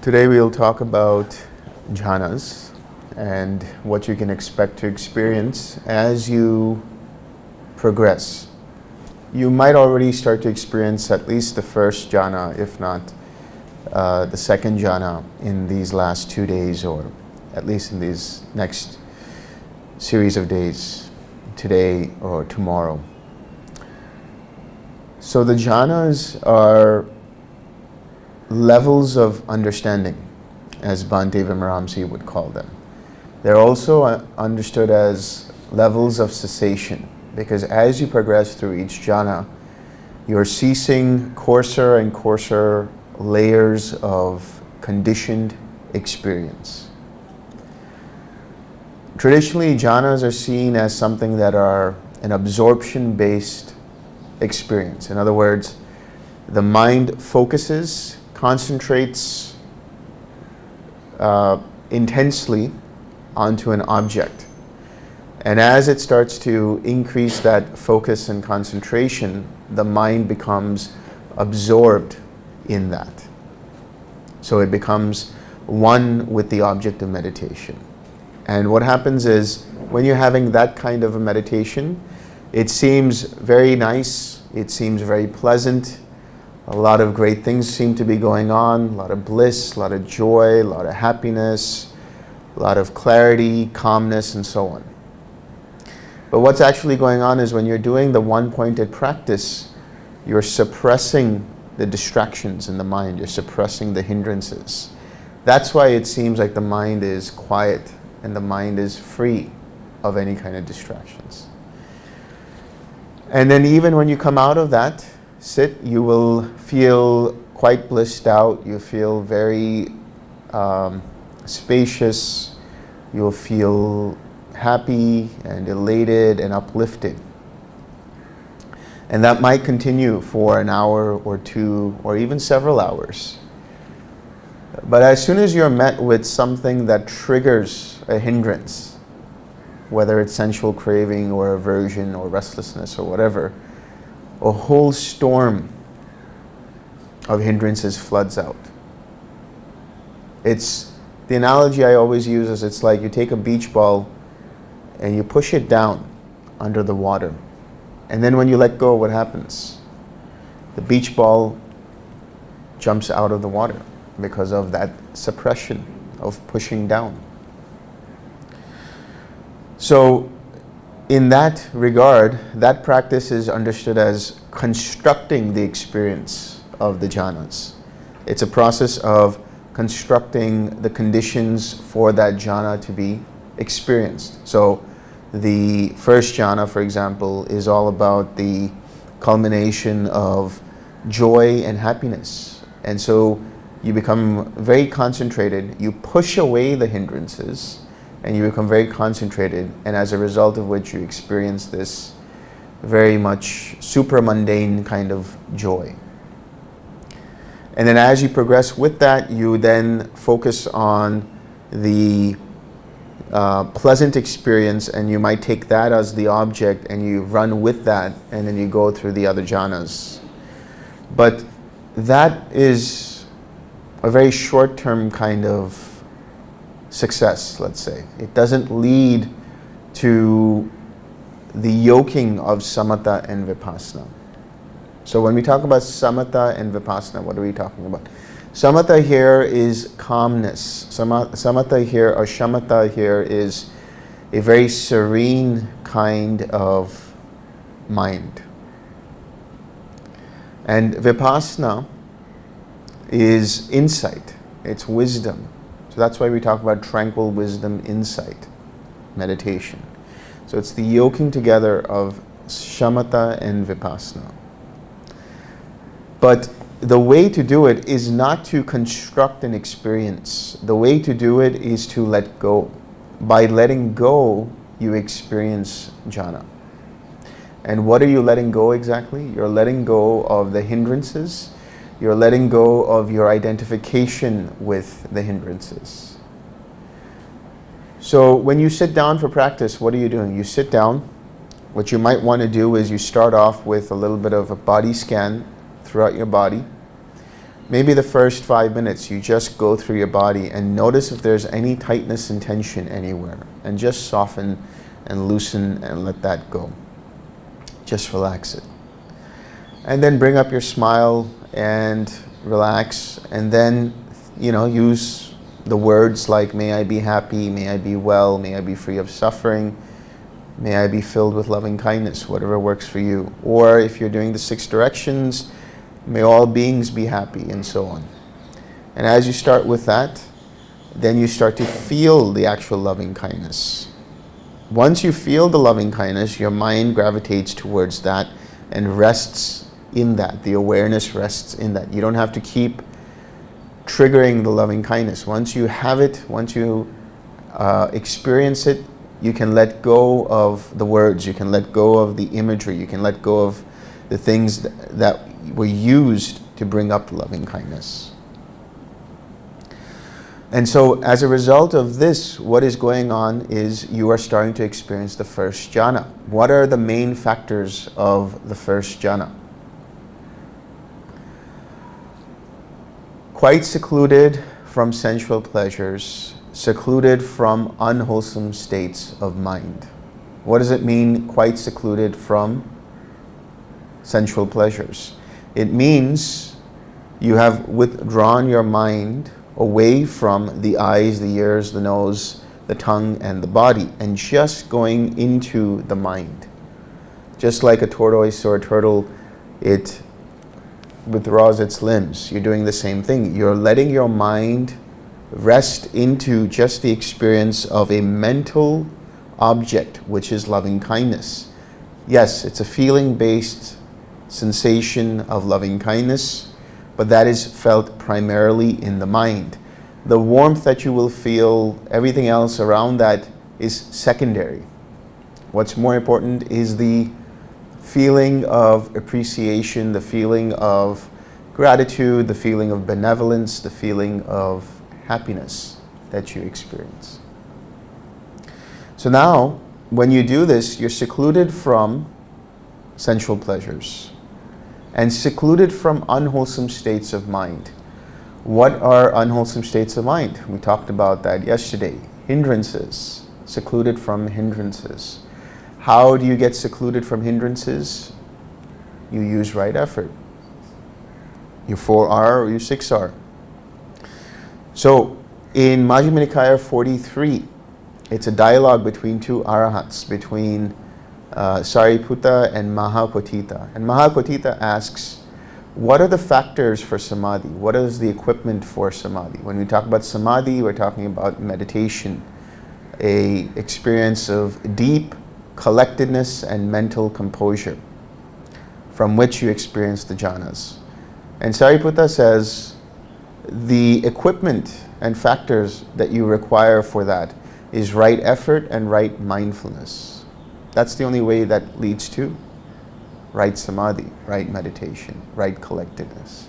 Today we'll talk about jhanas and what you can expect to experience as you progress. You might already start to experience at least the first jhana, if not the second jhana in these last 2 days, or at least in these next series of days, today or tomorrow. So the jhanas are levels of understanding, as Bhante Vimramsi would call them. They're also understood as levels of cessation, because as you progress through each jhana, you're ceasing coarser and coarser layers of conditioned experience. Traditionally, jhanas are seen as something that are an absorption-based experience. In other words, the mind focuses, concentrates intensely onto an object. And as it starts to increase that focus and concentration, the mind becomes absorbed in that. So it becomes one with the object of meditation. And what happens is, when you're having that kind of a meditation, it seems very nice, it seems very pleasant. A lot of great things seem to be going on, a lot of bliss, a lot of joy, a lot of happiness, a lot of clarity, calmness, and so on. But what's actually going on is, when you're doing the one-pointed practice, you're suppressing the distractions in the mind, you're suppressing the hindrances. That's why it seems like the mind is quiet and the mind is free of any kind of distractions. And then even when you come out of that sit, you will feel quite blissed out, you feel very spacious, you'll feel happy and elated and uplifted. And that might continue for an hour or two or even several hours. But as soon as you're met with something that triggers a hindrance, whether it's sensual craving or aversion or restlessness or whatever, a whole storm of hindrances floods out. It's the analogy I always use is, it's like you take a beach ball and you push it down under the water. And then when you let go, what happens? The beach ball jumps out of the water because of that suppression of pushing down. So in that regard, that practice is understood as constructing the experience of the jhanas. It's a process of constructing the conditions for that jhana to be experienced. So the first jhana, for example, is all about the culmination of joy and happiness. And so you become very concentrated, you push away the hindrances, and you become very concentrated, and as a result of which you experience this very much super mundane kind of joy. And then as you progress with that, you then focus on the pleasant experience, and you might take that as the object and you run with that, and then you go through the other jhanas. But that is a very short-term kind of success, let's say. It doesn't lead to the yoking of samatha and vipassana. So when we talk about samatha and vipassana, what are we talking about? Samatha here is calmness. Samatha here, or shamatha here, is a very serene kind of mind. And vipassana is insight, it's wisdom. So that's why we talk about tranquil wisdom, insight, meditation. So it's the yoking together of shamatha and vipassana. But the way to do it is not to construct an experience. The way to do it is to let go. By letting go, you experience jhana. And what are you letting go exactly? You're letting go of the hindrances. You're letting go of your identification with the hindrances. So when you sit down for practice, what are you doing? You sit down. What you might want to do is you start off with a little bit of a body scan throughout your body. maybe the first 5 minutes, you just go through your body and notice if there's any tightness and tension anywhere, and just soften and loosen and let that go. Just relax it. And then bring up your smile and relax, and then, use the words like, may I be happy, may I be well, may I be free of suffering, may I be filled with loving kindness, whatever works for you. Or if you're doing the 6 directions, may all beings be happy, and so on. And as you start with that, then you start to feel the actual loving kindness. Once you feel the loving kindness, your mind gravitates towards that and rests in that. The awareness rests in that. You don't have to keep triggering the loving kindness. Once you have it, once you experience it, you can let go of the words, you can let go of the imagery, you can let go of the things that were used to bring up loving kindness. And so as a result of this, what is going on is you are starting to experience the first jhana. What are the main factors of the first jhana? Quite secluded from sensual pleasures, secluded from unwholesome states of mind. What does it mean, quite secluded from sensual pleasures? It means you have withdrawn your mind away from the eyes, the ears, the nose, the tongue, and the body, and just going into the mind. Just like a tortoise or a turtle, it withdraws its limbs. You're doing the same thing. You're letting your mind rest into just the experience of a mental object, which is loving kindness. Yes, it's a feeling-based sensation of loving kindness, but that is felt primarily in the mind. The warmth that you will feel, everything else around that is secondary. What's more important is the feeling of appreciation, the feeling of gratitude, the feeling of benevolence, the feeling of happiness that you experience. So now, when you do this, you're secluded from sensual pleasures and secluded from unwholesome states of mind. What are unwholesome states of mind? We talked about that yesterday. Hindrances, secluded from hindrances. How do you get secluded from hindrances? You use right effort. Your 4R or your 6R. So in Majjhima Nikaya 43, it's a dialogue between 2 arahats, between Sariputta and Mahapotita. And Mahapotita asks, what are the factors for samadhi? What is the equipment for samadhi? When we talk about samadhi, we're talking about meditation, a experience of deep collectedness and mental composure, from which you experience the jhanas. And Sariputta says, the equipment and factors that you require for that is right effort and right mindfulness. That's the only way that leads to right samadhi, right meditation, right collectedness.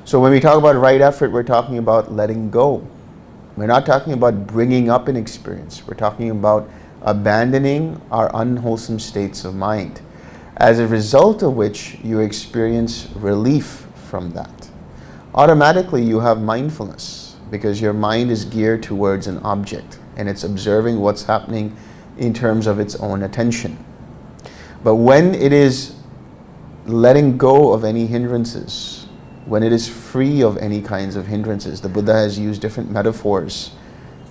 So when we talk about right effort, we're talking about letting go. We're not talking about bringing up an experience. We're talking about abandoning our unwholesome states of mind, as a result of which you experience relief from that. Automatically you have mindfulness, because your mind is geared towards an object and it's observing what's happening in terms of its own attention. But when it is letting go of any hindrances, when it is free of any kinds of hindrances, the Buddha has used different metaphors,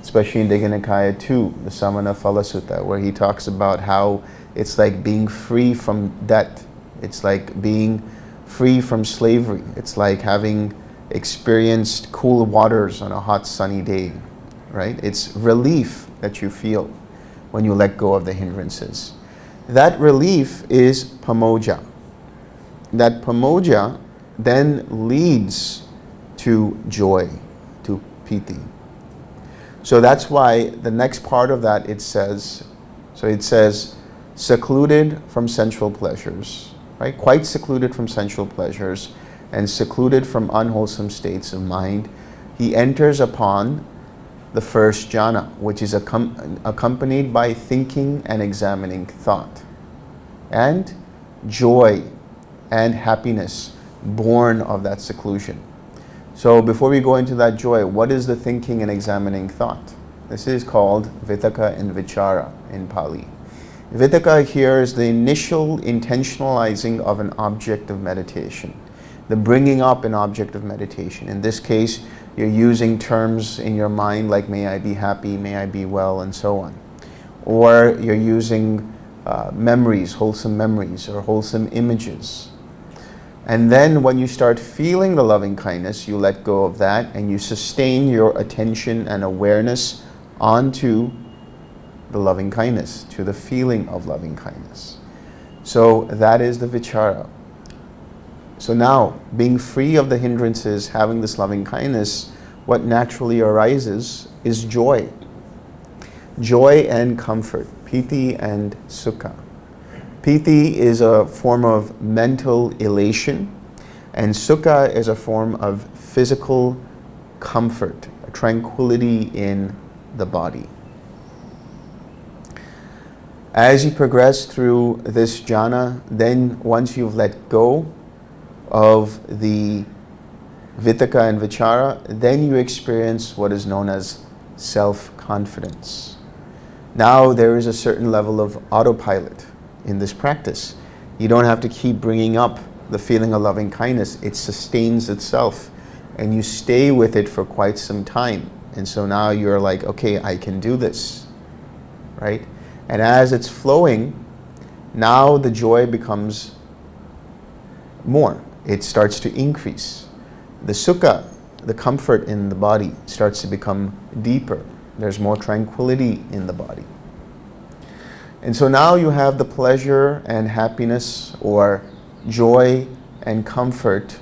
especially in Digha Nikaya 2, the Samana Phala Sutta, where he talks about how it's like being free from debt. It's like being free from slavery. It's like having experienced cool waters on a hot sunny day, right? It's relief that you feel when you let go of the hindrances. That relief is pamoja. That pamoja then leads to joy, to piti. So that's why the next part of that it says secluded from sensual pleasures, right? Quite secluded from sensual pleasures and secluded from unwholesome states of mind, he enters upon the first jhana, which is accompanied by thinking and examining thought. And joy and happiness born of that seclusion. So before we go into that joy, what is the thinking and examining thought? This is called Vitakka and Vichara in Pali. Vitakka here is the initial intentionalizing of an object of meditation, the bringing up an object of meditation. In this case, you're using terms in your mind like may I be happy, may I be well, and so on. Or you're using memories, wholesome memories, or wholesome images. And then when you start feeling the loving kindness, you let go of that and you sustain your attention and awareness onto the loving kindness, to the feeling of loving kindness. So that is the vichara. So now, being free of the hindrances, having this loving kindness, what naturally arises is joy. Joy and comfort, piti and sukha. Piti is a form of mental elation, and sukha is a form of physical comfort, tranquility in the body. As you progress through this jhana, then once you've let go of the vitakka and vichara, then you experience what is known as self-confidence. Now there is a certain level of autopilot in this practice. You don't have to keep bringing up the feeling of loving kindness. It sustains itself and you stay with it for quite some time. And so now you're like, okay, I can do this, right? And as it's flowing, now the joy becomes more. It starts to increase. The sukha, the comfort in the body, starts to become deeper. There's more tranquility in the body. And so now you have the pleasure and happiness or joy and comfort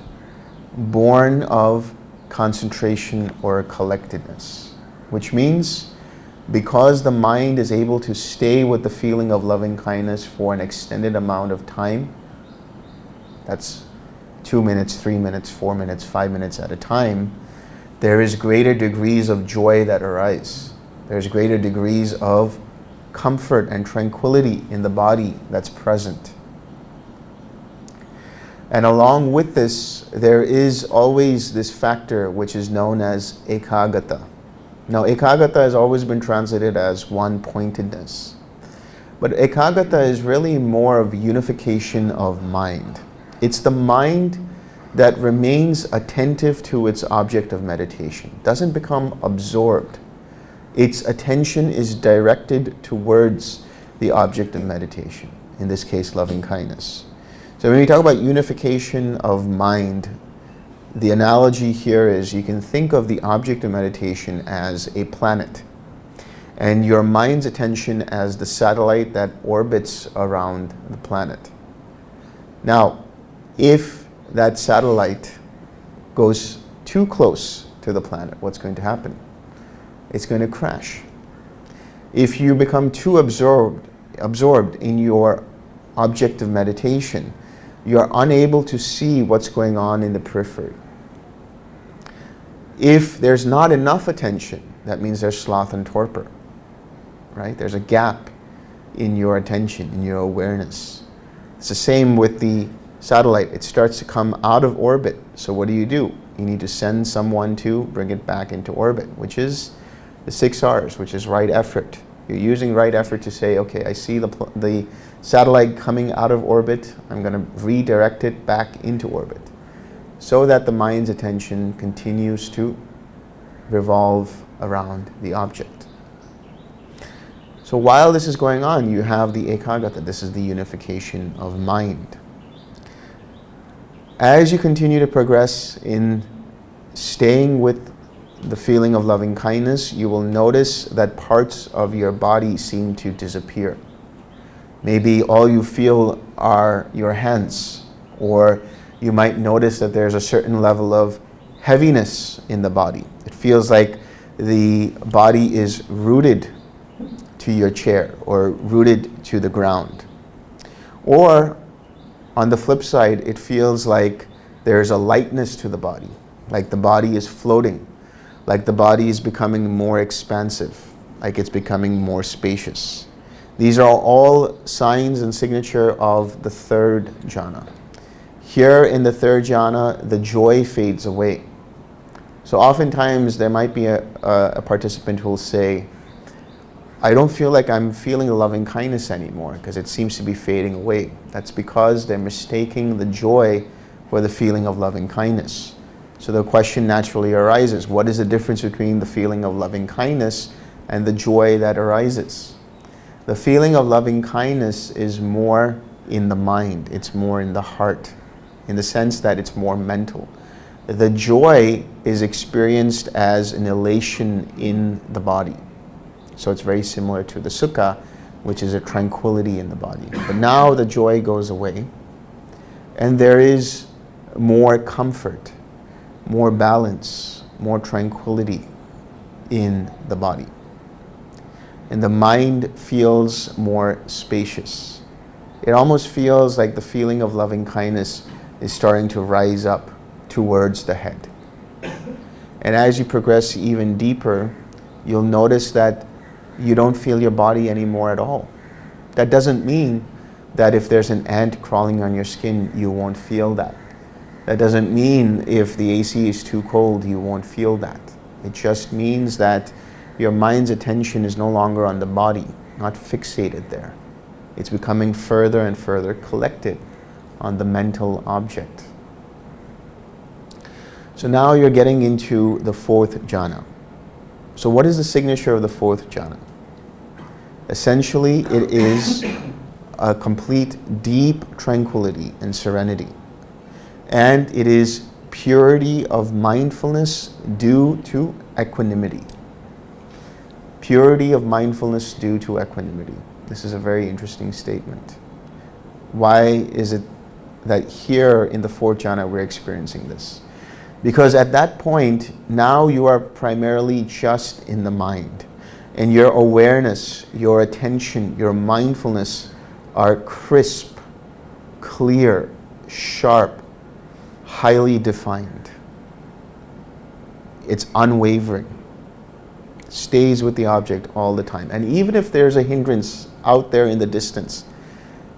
born of concentration or collectedness, which means because the mind is able to stay with the feeling of loving kindness for an extended amount of time, that's 2 minutes, 3 minutes, 4 minutes, 5 minutes at a time, there is greater degrees of joy that arise. There's greater degrees of comfort and tranquility in the body that's present. And along with this, there is always this factor which is known as ekagata. Now, ekagata has always been translated as one-pointedness. But ekagata is really more of unification of mind. It's the mind that remains attentive to its object of meditation, doesn't become absorbed. Its attention is directed towards the object of meditation, in this case, loving kindness. So when we talk about unification of mind, the analogy here is you can think of the object of meditation as a planet, and your mind's attention as the satellite that orbits around the planet. Now, if that satellite goes too close to the planet, what's going to happen? It's going to crash. If you become too absorbed in your object of meditation, you're unable to see what's going on in the periphery. If there's not enough attention, that means there's sloth and torpor, right? There's a gap in your attention, in your awareness. It's the same with the satellite. It starts to come out of orbit. So what do? You need to send someone to bring it back into orbit, which is the 6 R's, which is right effort. You're using right effort to say, okay, I see the satellite coming out of orbit. I'm going to redirect it back into orbit so that the mind's attention continues to revolve around the object. So while this is going on, you have the ekagata. This is the unification of mind. As you continue to progress in staying with the feeling of loving kindness, you will notice that parts of your body seem to disappear. Maybe all you feel are your hands, or you might notice that there's a certain level of heaviness in the body. It feels like the body is rooted to your chair or rooted to the ground. Or on the flip side, it feels like there's a lightness to the body, like the body is floating, like the body is becoming more expansive, like it's becoming more spacious. These are all signs and signature of the third jhana. Here in the third jhana, the joy fades away. So oftentimes there might be a participant who will say, I don't feel like I'm feeling loving kindness anymore because it seems to be fading away. That's because they're mistaking the joy for the feeling of loving kindness. So the question naturally arises, what is the difference between the feeling of loving kindness and the joy that arises? The feeling of loving kindness is more in the mind, it's more in the heart, in the sense that it's more mental. The joy is experienced as an elation in the body. So it's very similar to the Sukha, which is a tranquility in the body. But now the joy goes away, and there is more comfort, more balance, more tranquility in the body. And the mind feels more spacious. It almost feels like the feeling of loving kindness is starting to rise up towards the head. And as you progress even deeper, you'll notice that you don't feel your body anymore at all. That doesn't mean that if there's an ant crawling on your skin, you won't feel that. That doesn't mean if the AC is too cold, you won't feel that. It just means that your mind's attention is no longer on the body, not fixated there. It's becoming further and further collected on the mental object. So now you're getting into the fourth jhana. So what is the signature of the fourth jhana? Essentially, it is a complete deep tranquility and serenity. And it is purity of mindfulness due to equanimity. Purity of mindfulness due to equanimity. This is a very interesting statement. Why is it that here in the fourth jhana we're experiencing this? Because at that point, now you are primarily just in the mind. And your awareness, your attention, your mindfulness are crisp, clear, sharp, highly defined. It's unwavering. Stays with the object all the time. And even if there's a hindrance out there in the distance,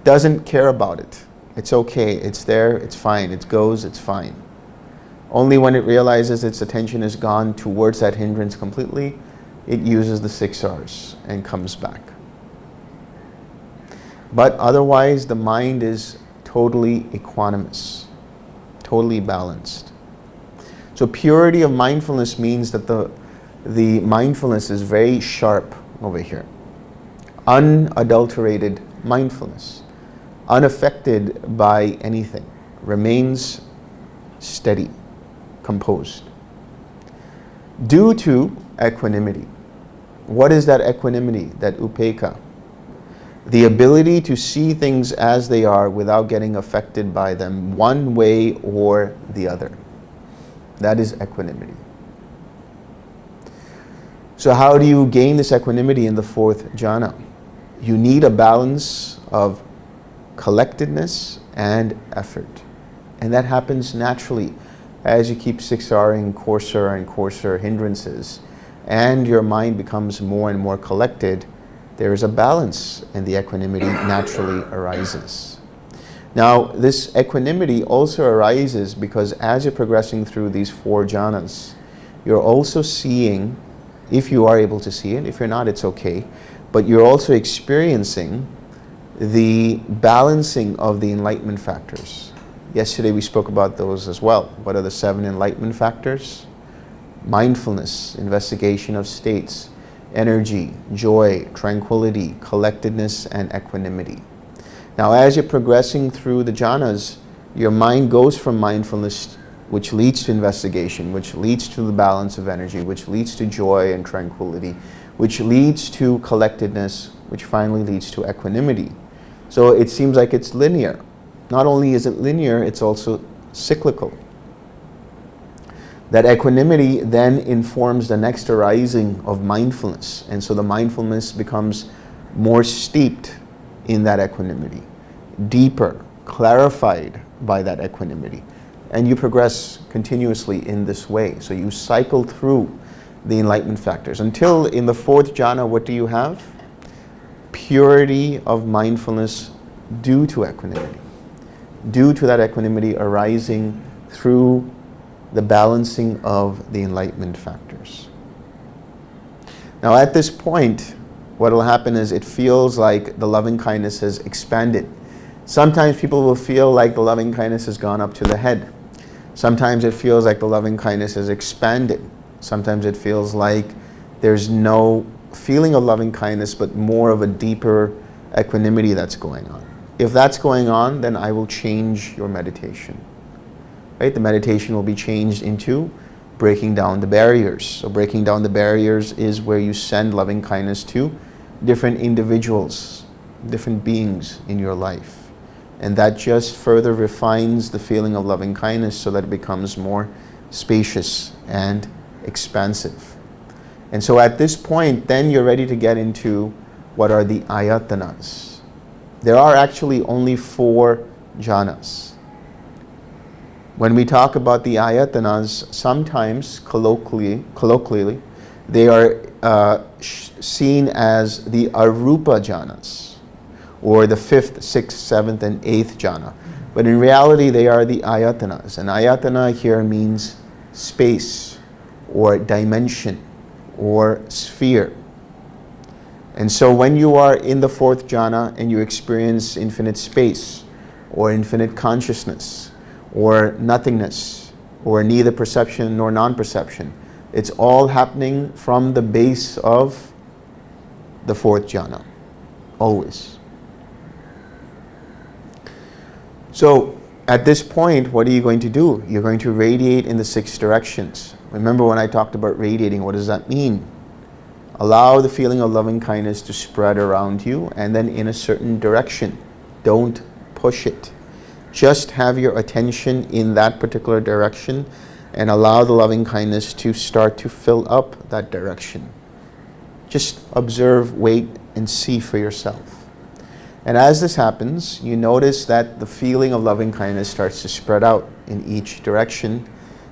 doesn't care about it. It's okay, it's there, it's fine, it goes, it's fine. Only when it realizes its attention is gone towards that hindrance completely, it uses the 6 R's and comes back. But otherwise, the mind is totally equanimous, totally balanced. So purity of mindfulness means that the mindfulness is very sharp over here. Unadulterated mindfulness, unaffected by anything, remains steady, composed. Due to equanimity. What is that equanimity, that upekkha? The ability to see things as they are without getting affected by them one way or the other. That is equanimity. So how do you gain this equanimity in the fourth jhana? You need a balance of collectedness and effort. And that happens naturally as you keep 6Ring coarser and coarser hindrances, and your mind becomes more and more collected. There is a balance, and the equanimity naturally arises. Now, this equanimity also arises because as you're progressing through these 4 jhanas, you're also seeing, if you are able to see it, if you're not, it's okay, but you're also experiencing the balancing of the enlightenment factors. Yesterday we spoke about those as well. What are the 7 enlightenment factors? Mindfulness, investigation of states, energy, joy, tranquility, collectedness, and equanimity. Now, as you're progressing through the jhanas, your mind goes from mindfulness, which leads to investigation, which leads to the balance of energy, which leads to joy and tranquility, which leads to collectedness, which finally leads to equanimity. So it seems like it's linear. Not only is it linear, it's also cyclical. That equanimity then informs the next arising of mindfulness. And so the mindfulness becomes more steeped in that equanimity, deeper, clarified by that equanimity. And you progress continuously in this way. So you cycle through the enlightenment factors until in the 4th jhana, what do you have? Purity of mindfulness due to equanimity. due to that equanimity arising through the balancing of the enlightenment factors. Now at this point, what will happen is it feels like the loving kindness has expanded. Sometimes people will feel like the loving kindness has gone up to the head. Sometimes it feels like the loving kindness has expanded. Sometimes it feels like there's no feeling of loving kindness, but more of a deeper equanimity that's going on. If that's going on, then I will change your meditation. Right? The meditation will be changed into breaking down the barriers. So breaking down the barriers is where you send loving kindness to different individuals, different beings in your life. And that just further refines the feeling of loving kindness so that it becomes more spacious and expansive. And so at this point, then you're ready to get into what are the ayatanas. There are actually only 4 jhanas. When we talk about the ayatanas, sometimes colloquially, they are seen as the arupa jhanas, or the 5th, 6th, 7th, and 8th jhana. But in reality, they are the ayatanas. And ayatana here means space, or dimension, or sphere. And so when you are in the 4th jhana and you experience infinite space, or infinite consciousness, or nothingness, or neither perception nor non-perception, it's all happening from the base of the 4th jhana, always. So at this point, what are you going to do? You're going to radiate in the 6 directions. Remember when I talked about radiating, what does that mean? Allow the feeling of loving kindness to spread around you, and then in a certain direction. Don't push it. Just have your attention in that particular direction and allow the loving kindness to start to fill up that direction. Just observe, wait, and see for yourself. And as this happens, you notice that the feeling of loving kindness starts to spread out in each direction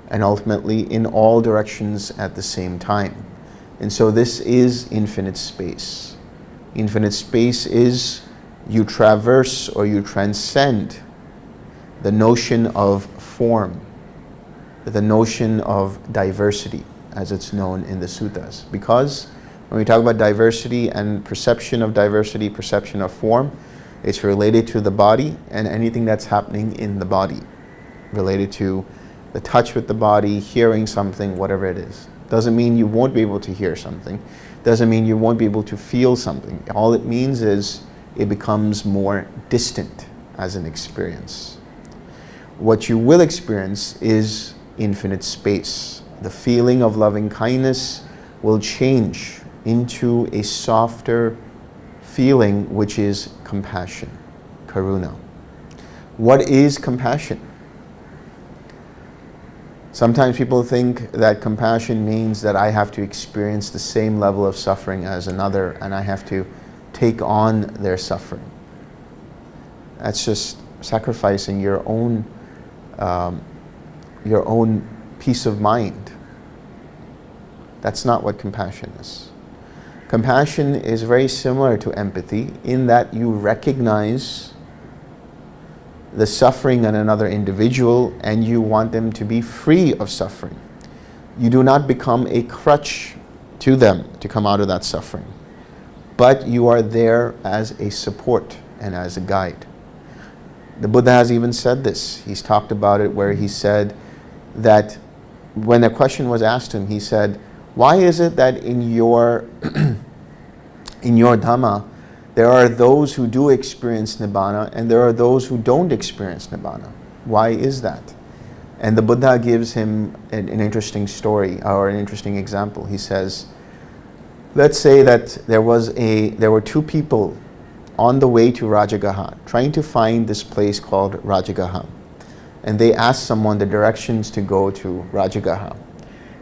and ultimately in all directions at the same time. And so this is infinite space. Infinite space is you traverse or you transcend the notion of form, the notion of diversity, as it's known in the suttas. Because when we talk about diversity and perception of diversity, perception of form, it's related to the body and anything that's happening in the body, related to the touch with the body, hearing something, whatever it is. Doesn't mean you won't be able to hear something. Doesn't mean you won't be able to feel something. All it means is it becomes more distant as an experience. What you will experience is infinite space. The feeling of loving kindness will change into a softer feeling, which is compassion, karuna. What is compassion? Sometimes people think that compassion means that I have to experience the same level of suffering as another and I have to take on their suffering. That's just sacrificing your own peace of mind. That's not what compassion is. Compassion is very similar to empathy in that you recognize the suffering in another individual and you want them to be free of suffering. You do not become a crutch to them to come out of that suffering, but you are there as a support and as a guide. The Buddha has even said this. He's talked about it where he said that when a question was asked him, he said, why is it that in your Dhamma, there are those who do experience Nibbana and there are those who don't experience Nibbana? Why is that? And the Buddha gives him an interesting story or an interesting example. He says, let's say that there were 2 people on the way to Rajagaha, trying to find this place called Rajagaha. And they ask someone the directions to go to Rajagaha.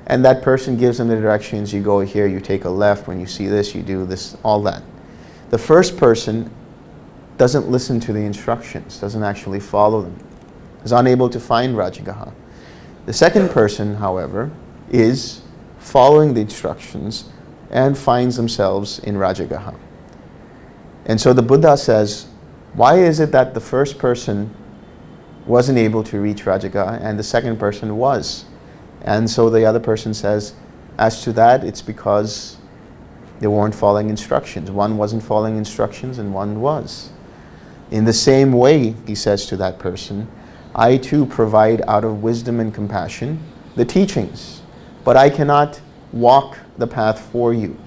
And that person gives them the directions, you go here, you take a left, when you see this, you do this, all that. The first person doesn't listen to the instructions, doesn't actually follow them, is unable to find Rajagaha. The second person, however, is following the instructions and finds themselves in Rajagaha. And so the Buddha says, why is it that the first person wasn't able to reach Rajagaha, and the second person was. And so the other person says, as to that, it's because they weren't following instructions. One wasn't following instructions and one was. In the same way, he says to that person, I too provide out of wisdom and compassion the teachings, but I cannot walk the path for you.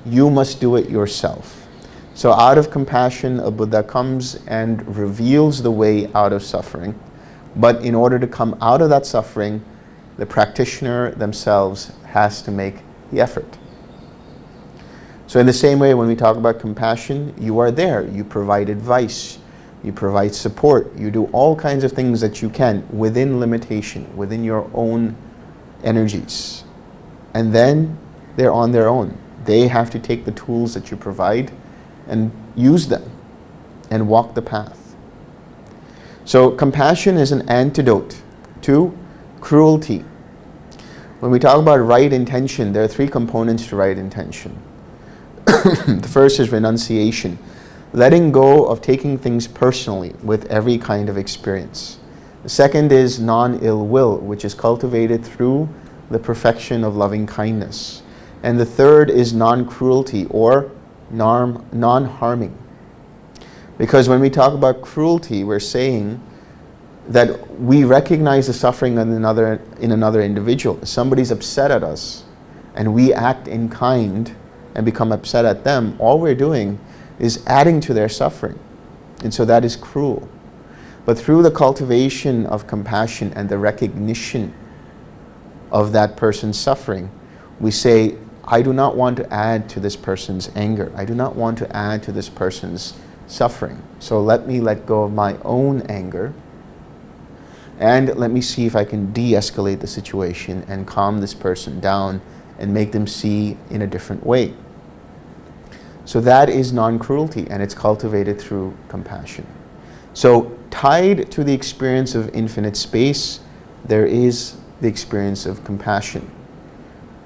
You must do it yourself. So out of compassion, a Buddha comes and reveals the way out of suffering. But in order to come out of that suffering, the practitioner themselves has to make the effort. So in the same way, when we talk about compassion, you are there. You provide advice. You provide support. You do all kinds of things that you can within limitation, within your own energies. And then they're on their own. They have to take the tools that you provide and use them and walk the path. So compassion is an antidote to cruelty. When we talk about right intention, there are three components to right intention. The first is renunciation, letting go of taking things personally with every kind of experience. The second is non-ill will, which is cultivated through the perfection of loving kindness. And the third is non-cruelty or non-harming. Because when we talk about cruelty, we're saying that we recognize the suffering in another individual. If somebody's upset at us and we act in kind and become upset at them, all we're doing is adding to their suffering. And so that is cruel. But through the cultivation of compassion and the recognition of that person's suffering, we say, I do not want to add to this person's anger. I do not want to add to this person's suffering. So let me let go of my own anger and let me see if I can de-escalate the situation and calm this person down and make them see in a different way. So that is non-cruelty, and it's cultivated through compassion. So tied to the experience of infinite space, there is the experience of compassion.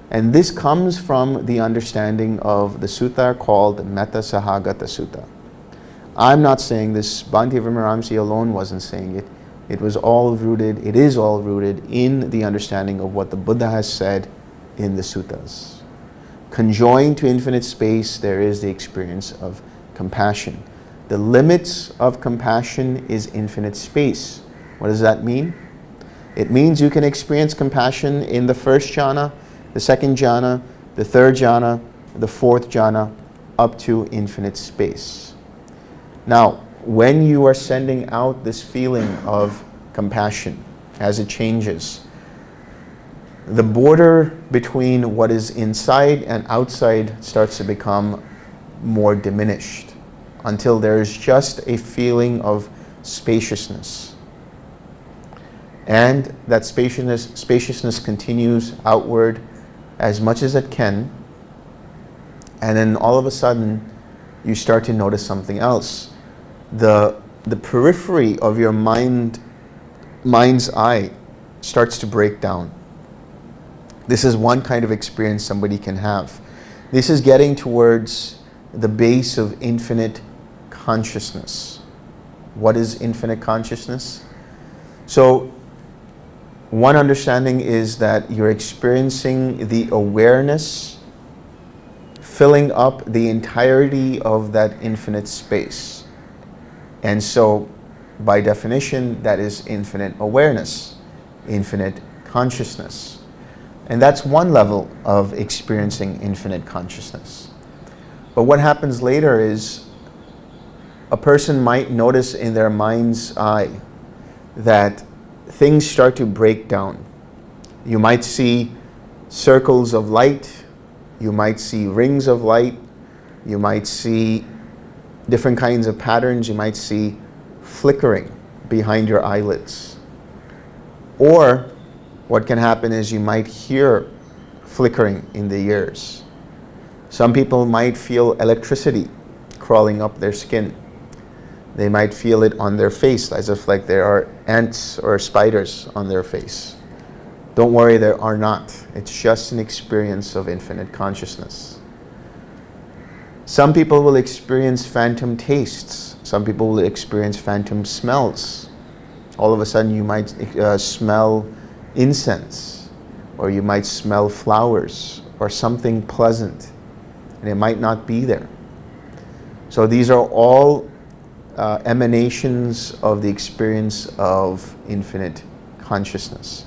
And this comes from the understanding of the sutta called Metta Sahagata Sutta. I'm not saying this, Bhante Vimaramsi alone wasn't saying it. It is all rooted in the understanding of what the Buddha has said in the suttas. Conjoined to infinite space, there is the experience of compassion. The limits of compassion is infinite space. What does that mean? It means you can experience compassion in the first jhana, the second jhana, the third jhana, the fourth jhana, up to infinite space. Now, when you are sending out this feeling of compassion, as it changes, the border between what is inside and outside starts to become more diminished until there is just a feeling of spaciousness. And that spaciousness continues outward as much as it can, and then all of a sudden you start to notice something else. The periphery of your mind's eye starts to break down. This is one kind of experience somebody can have. This is getting towards the base of infinite consciousness. What is infinite consciousness? So one understanding is that you're experiencing the awareness filling up the entirety of that infinite space. And so by definition, that is infinite awareness, infinite consciousness. And that's one level of experiencing infinite consciousness. But what happens later is a person might notice in their mind's eye that things start to break down. You might see circles of light, you might see rings of light, you might see different kinds of patterns, you might see flickering behind your eyelids. Or what can happen is you might hear flickering in the ears. Some people might feel electricity crawling up their skin. They might feel it on their face as if like there are ants or spiders on their face. Don't worry, there are not. It's just an experience of infinite consciousness. Some people will experience phantom tastes. Some people will experience phantom smells. All of a sudden you might smell incense, or you might smell flowers, or something pleasant, and it might not be there. So these are all emanations of the experience of infinite consciousness.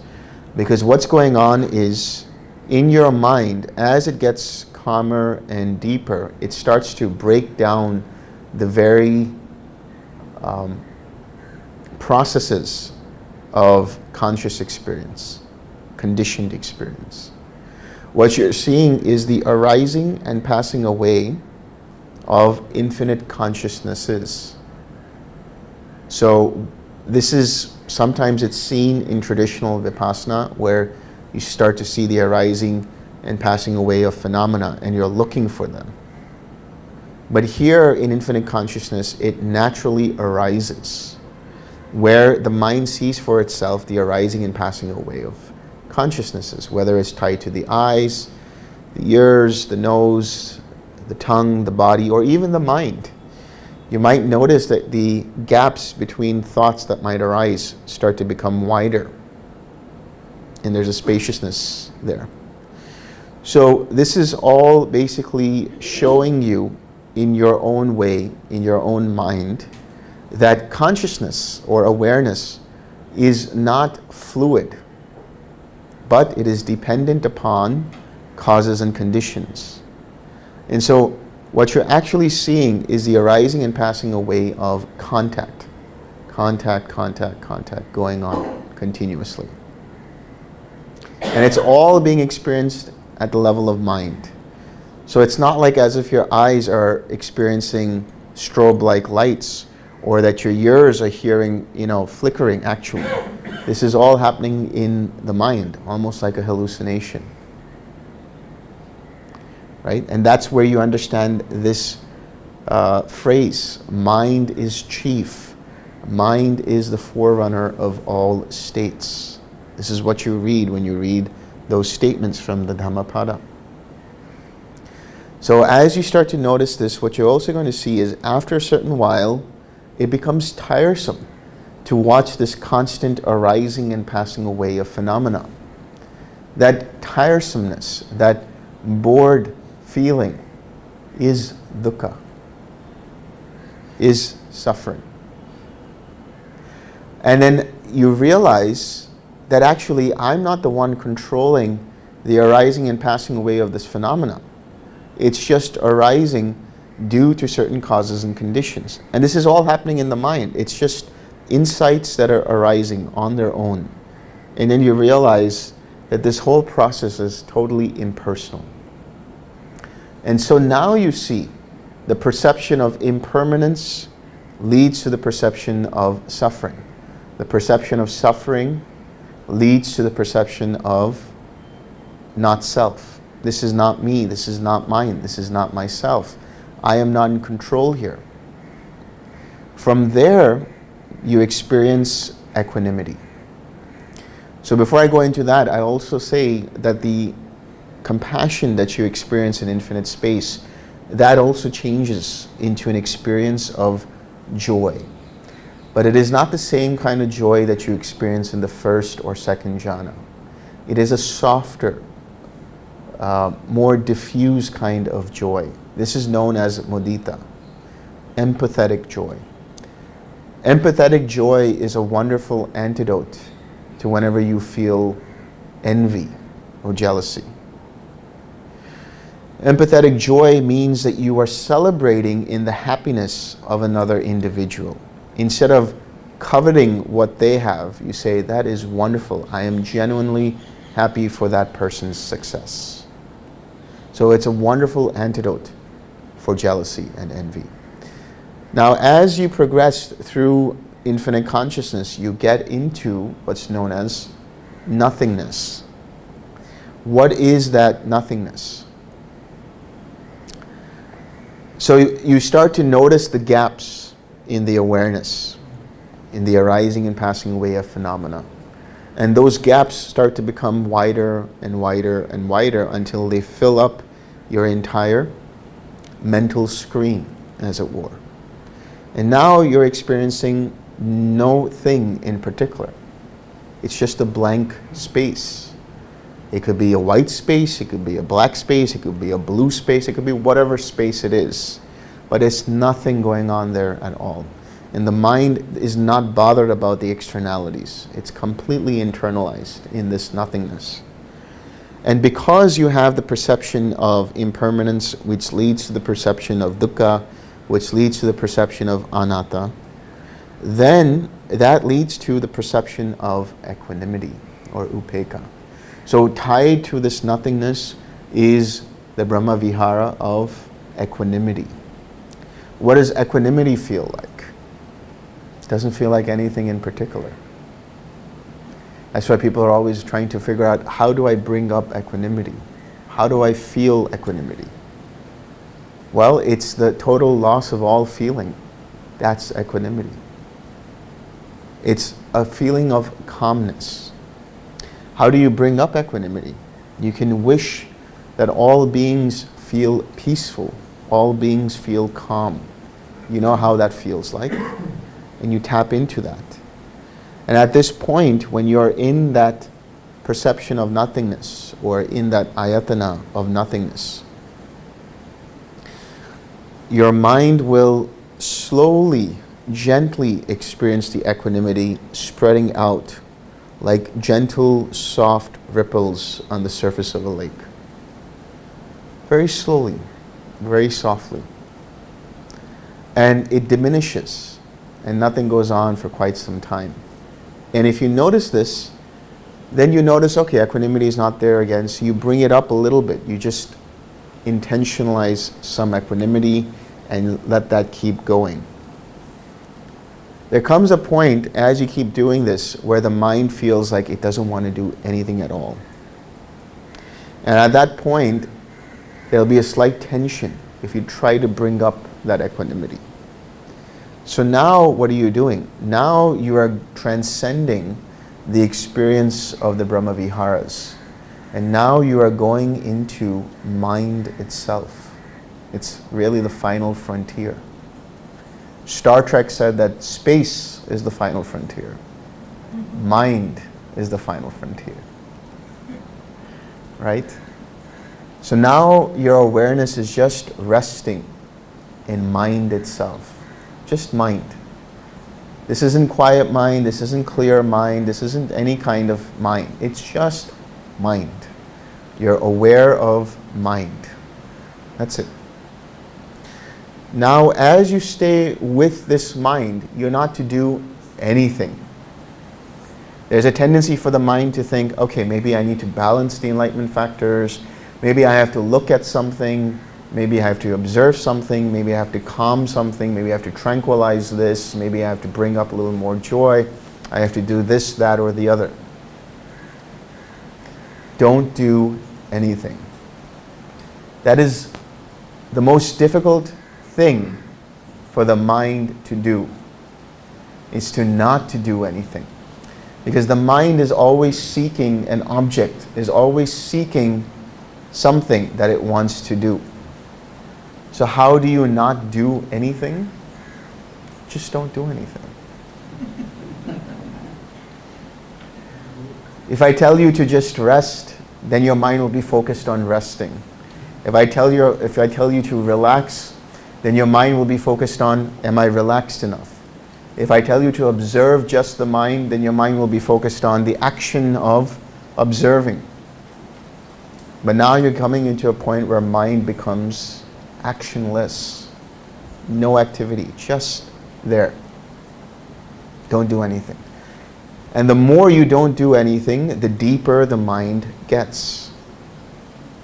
Because what's going on is, in your mind, as it gets calmer and deeper, it starts to break down the very processes of conscious experience, conditioned experience. What you're seeing is the arising and passing away of infinite consciousnesses. So this is, sometimes it's seen in traditional Vipassana, where you start to see the arising and passing away of phenomena, and you're looking for them. But here in infinite consciousness, it naturally arises, where the mind sees for itself the arising and passing away of consciousnesses, whether it's tied to the eyes, the ears, the nose, the tongue, the body, or even the mind. You might notice that the gaps between thoughts that might arise start to become wider, and there's a spaciousness there. So this is all basically showing you in your own way, in your own mind, that consciousness or awareness is not fluid, but it is dependent upon causes and conditions. And so what you're actually seeing is the arising and passing away of contact going on continuously. And it's all being experienced at the level of mind. So it's not like as if your eyes are experiencing strobe-like lights, or that your ears are hearing, flickering. Actually, this is all happening in the mind, almost like a hallucination. Right? And that's where you understand this phrase, mind is chief. Mind is the forerunner of all states. This is what you read when you read those statements from the Dhammapada. So as you start to notice this, what you're also going to see is, after a certain while, it becomes tiresome to watch this constant arising and passing away of phenomena. That tiresomeness, that bored feeling, is dukkha, is suffering. And then you realize that actually I'm not the one controlling the arising and passing away of this phenomena. It's just arising due to certain causes and conditions. And this is all happening in the mind. It's just insights that are arising on their own. And then you realize that this whole process is totally impersonal. And so now you see the perception of impermanence leads to the perception of suffering. The perception of suffering leads to the perception of not self. This is not me, this is not mine, this is not myself. I am not in control here. From there, you experience equanimity. So before I go into that, I also say that the compassion that you experience in infinite space, that also changes into an experience of joy. But it is not the same kind of joy that you experience in the first or second jhana. It is a softer, more diffuse kind of joy. This is known as mudita, empathetic joy. Empathetic joy is a wonderful antidote to whenever you feel envy or jealousy. Empathetic joy means that you are celebrating in the happiness of another individual. Instead of coveting what they have, you say, that is wonderful. I am genuinely happy for that person's success. So it's a wonderful antidote for jealousy and envy. Now, as you progress through infinite consciousness, you get into what's known as nothingness. What is that nothingness? So you start to notice the gaps in the awareness, in the arising and passing away of phenomena. And those gaps start to become wider and wider and wider until they fill up your entire mental screen, as it were. And now you're experiencing no thing in particular. It's just a blank space. It could be a white space, it could be a black space, it could be a blue space, it could be whatever space it is. But it's nothing going on there at all. And the mind is not bothered about the externalities. It's completely internalized in this nothingness. And because you have the perception of impermanence, which leads to the perception of dukkha, which leads to the perception of anatta, then that leads to the perception of equanimity or upekkha. So tied to this nothingness is the Brahma Vihara of equanimity. What does equanimity feel like? It doesn't feel like anything in particular. That's why people are always trying to figure out, how do I bring up equanimity? How do I feel equanimity? Well, it's the total loss of all feeling. That's equanimity. It's a feeling of calmness. How do you bring up equanimity? You can wish that all beings feel peaceful, all beings feel calm. You know how that feels like, and you tap into that. And at this point, when you're in that perception of nothingness, or in that ayatana of nothingness, your mind will slowly, gently experience the equanimity spreading out like gentle, soft ripples on the surface of a lake. Very slowly, very softly. And it diminishes, and nothing goes on for quite some time. And if you notice this, then you notice, okay, equanimity is not there again, so you bring it up a little bit. You just intentionalize some equanimity and let that keep going. There comes a point, as you keep doing this, where the mind feels like it doesn't want to do anything at all. And at that point, there'll be a slight tension if you try to bring up that equanimity. So now, what are you doing? Now you are transcending the experience of the Brahma Viharas. And now you are going into mind itself. It's really the final frontier. Star Trek said that space is the final frontier. Mind is the final frontier. Right? So now your awareness is just resting in mind itself. Just mind. This isn't quiet mind, this isn't clear mind, this isn't any kind of mind. It's just mind. You're aware of mind. That's it. Now, as you stay with this mind, you're not to do anything. There's a tendency for the mind to think, okay, maybe I need to balance the enlightenment factors, maybe I have to look at something, maybe I have to observe something, maybe I have to calm something, maybe I have to tranquilize this, maybe I have to bring up a little more joy, I have to do this, that, or the other. Don't do anything. That is the most difficult thing for the mind to do, is to not to do anything. Because the mind is always seeking an object, is always seeking something that it wants to do. So how do you not do anything? Just don't do anything. If I tell you to just rest, then your mind will be focused on resting. If I tell you to relax, then your mind will be focused on, am I relaxed enough? If I tell you to observe just the mind, then your mind will be focused on the action of observing. But now you're coming into a point where mind becomes actionless. No activity, just there. Don't do anything. And the more you don't do anything, the deeper the mind gets.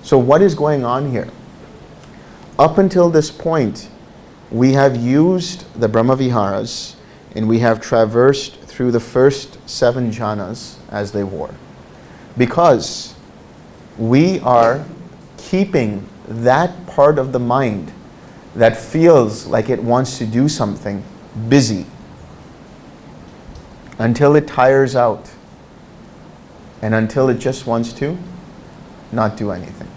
So what is going on here? Up until this point, we have used the Brahma Viharas and we have traversed through the first 7 jhanas as they were. Because we are keeping that part of the mind that feels like it wants to do something busy until it tires out and until it just wants to not do anything.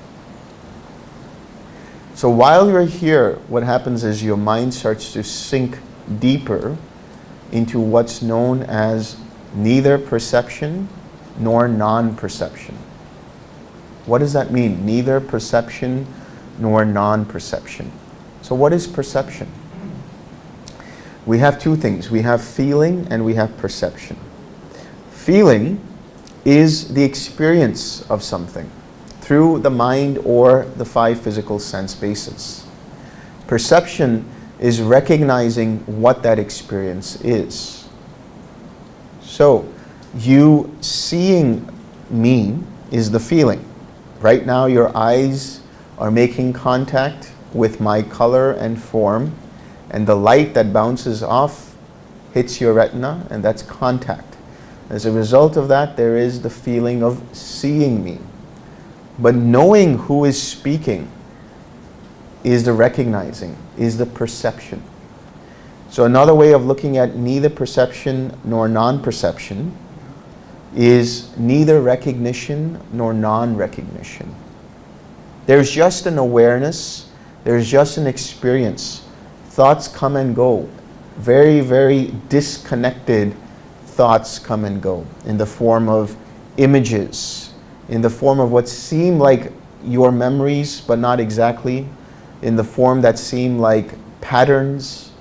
So while you're here, what happens is your mind starts to sink deeper into what's known as neither perception nor non-perception. What does that mean? Neither perception nor non-perception. So what is perception? We have two things. We have feeling and we have perception. Feeling is the experience of something through the mind or the five physical sense bases. Perception is recognizing what that experience is. So, you seeing me is the feeling. Right now your eyes are making contact with my color and form, and the light that bounces off hits your retina, and that's contact. As a result of that, there is the feeling of seeing me. But knowing who is speaking is the recognizing, is the perception. So another way of looking at neither perception nor non-perception is neither recognition nor non-recognition. There's just an awareness, there's just an experience. Thoughts come and go. Very, very disconnected thoughts come and go in the form of images, in the form of what seem like your memories, but not exactly, in the form that seem like patterns,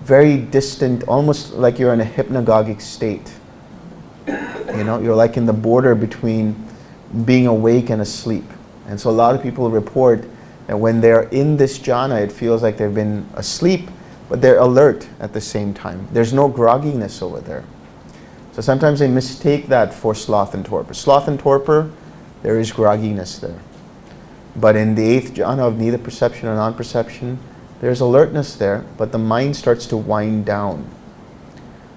very distant, almost like you're in a hypnagogic state. You know, you're like in the border between being awake and asleep. And so a lot of people report that when they're in this jhana, it feels like they've been asleep, but they're alert at the same time. There's no grogginess over there. So sometimes they mistake that for sloth and torpor. Sloth and torpor, there is grogginess there. But in the 8th jhana of neither perception or non-perception, there's alertness there, but the mind starts to wind down.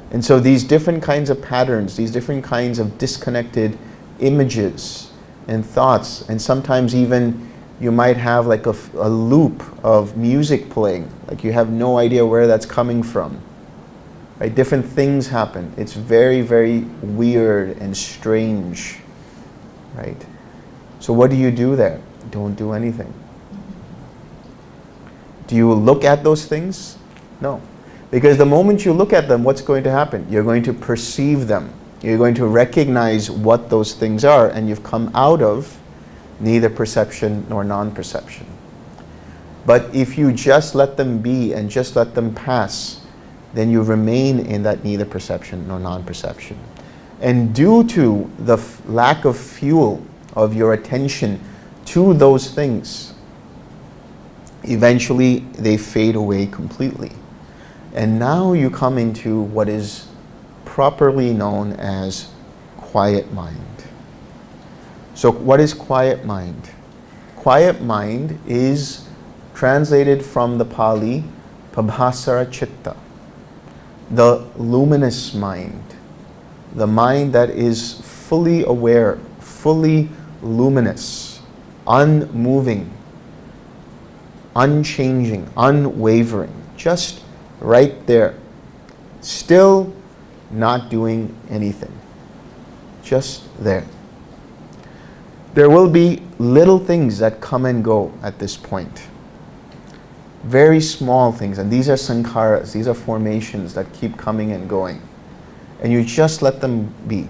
And so these different kinds of patterns, these different kinds of disconnected images and thoughts, and sometimes even you might have like a loop of music playing, like you have no idea where that's coming from. Right? Different things happen. It's very, very weird and strange. Right? So what do you do there? Don't do anything. Do you look at those things? No. Because the moment you look at them, what's going to happen? You're going to perceive them. You're going to recognize what those things are, and you've come out of neither perception nor non-perception. But if you just let them be and just let them pass, then you remain in that neither perception nor non-perception. And due to the lack of fuel of your attention to those things, eventually they fade away completely. And now you come into what is properly known as quiet mind. So what is quiet mind? Quiet mind is translated from the Pali, Pabhasara Chitta, the luminous mind, the mind that is fully aware, fully luminous, unmoving, unchanging, unwavering, just right there, still not doing anything, just there. There will be little things that come and go at this point. Very small things, and these are sankharas, these are formations that keep coming and going. And you just let them be.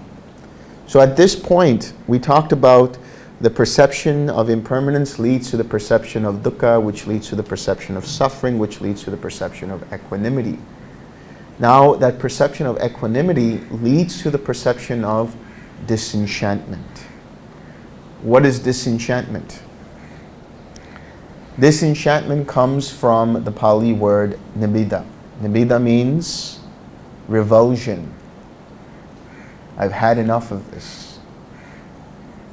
So at this point, we talked about the perception of impermanence leads to the perception of dukkha, which leads to the perception of suffering, which leads to the perception of equanimity. Now, that perception of equanimity leads to the perception of disenchantment. What is disenchantment? Disenchantment comes from the Pali word nibbida. Nibbida means revulsion. I've had enough of this.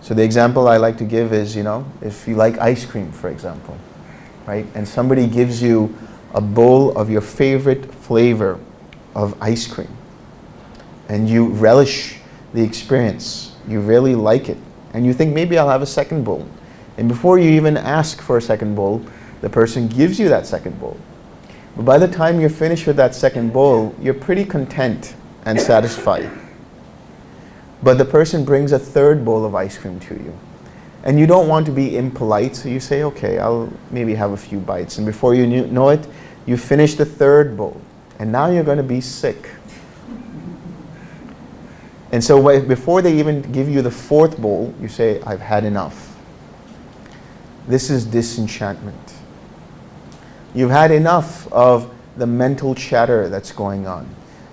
So the example I like to give is, if you like ice cream, for example, right? And somebody gives you a bowl of your favorite flavor of ice cream, and you relish the experience, you really like it, and you think maybe I'll have a second bowl. And before you even ask for a second bowl, the person gives you that second bowl. But by the time you're finished with that second bowl, you're pretty content and satisfied. But the person brings a third bowl of ice cream to you. And you don't want to be impolite, so you say, okay, I'll maybe have a few bites. And before you know it, you finish the third bowl. And now you're going to be sick. And so before they even give you the fourth bowl, you say, I've had enough. This is disenchantment. You've had enough of the mental chatter that's going on.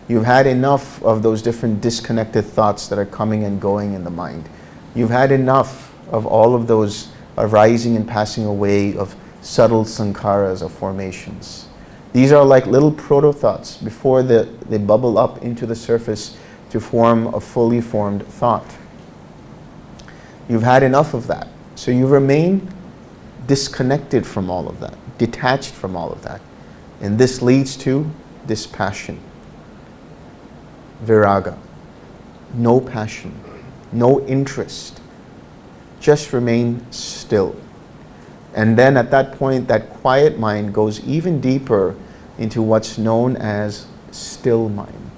You've had enough of those different disconnected thoughts that are coming and going in the mind. You've had enough of all of those arising and passing away of subtle sankharas or formations. These are like little proto-thoughts before they bubble up into the surface to form a fully formed thought. You've had enough of that. So you remain disconnected from all of that, detached from all of that. And this leads to dispassion, viraga, no passion, no interest. Just remain still. And then at that point, that quiet mind goes even deeper into what's known as still mind.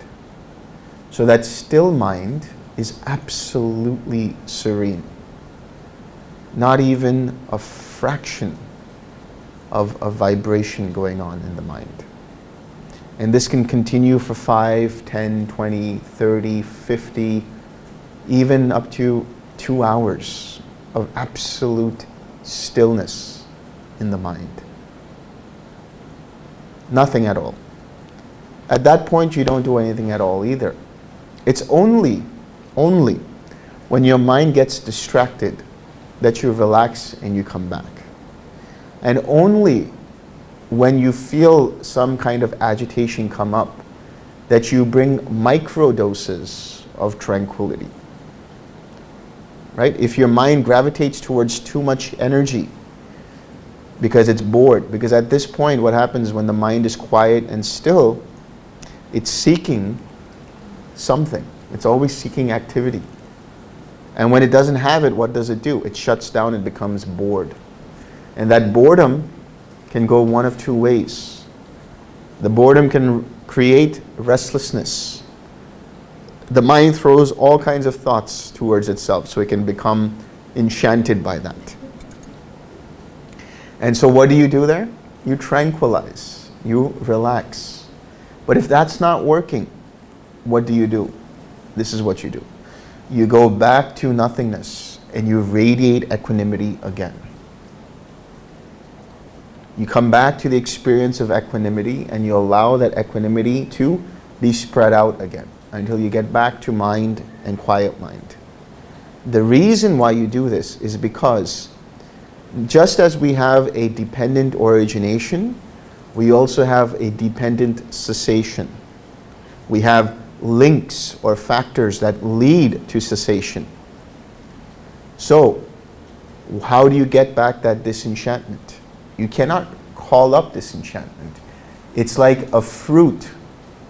So that still mind is absolutely serene. Not even a fraction of a vibration going on in the mind. And this can continue for 5, 10, 20, 30, 50, even up to 2 hours of absolute stillness in the mind. Nothing at all. At that point, you don't do anything at all either. It's only when your mind gets distracted that you relax and you come back. And only when you feel some kind of agitation come up that you bring micro doses of tranquility. Right? If your mind gravitates towards too much energy because it's bored, because at this point what happens when the mind is quiet and still, it's seeking something. It's always seeking activity. And when it doesn't have it, what does it do? It shuts down and becomes bored. And that boredom can go one of two ways. The boredom can create restlessness. The mind throws all kinds of thoughts towards itself, so it can become enchanted by that. And so what do you do there? You tranquilize, you relax. But if that's not working, what do? This is what you do. You go back to nothingness and you radiate equanimity again. You come back to the experience of equanimity and you allow that equanimity to be spread out again until you get back to mind and quiet mind. The reason why you do this is because just as we have a dependent origination, we also have a dependent cessation. We have links or factors that lead to cessation. So, how do you get back that disenchantment? You cannot call up disenchantment. It's like a fruit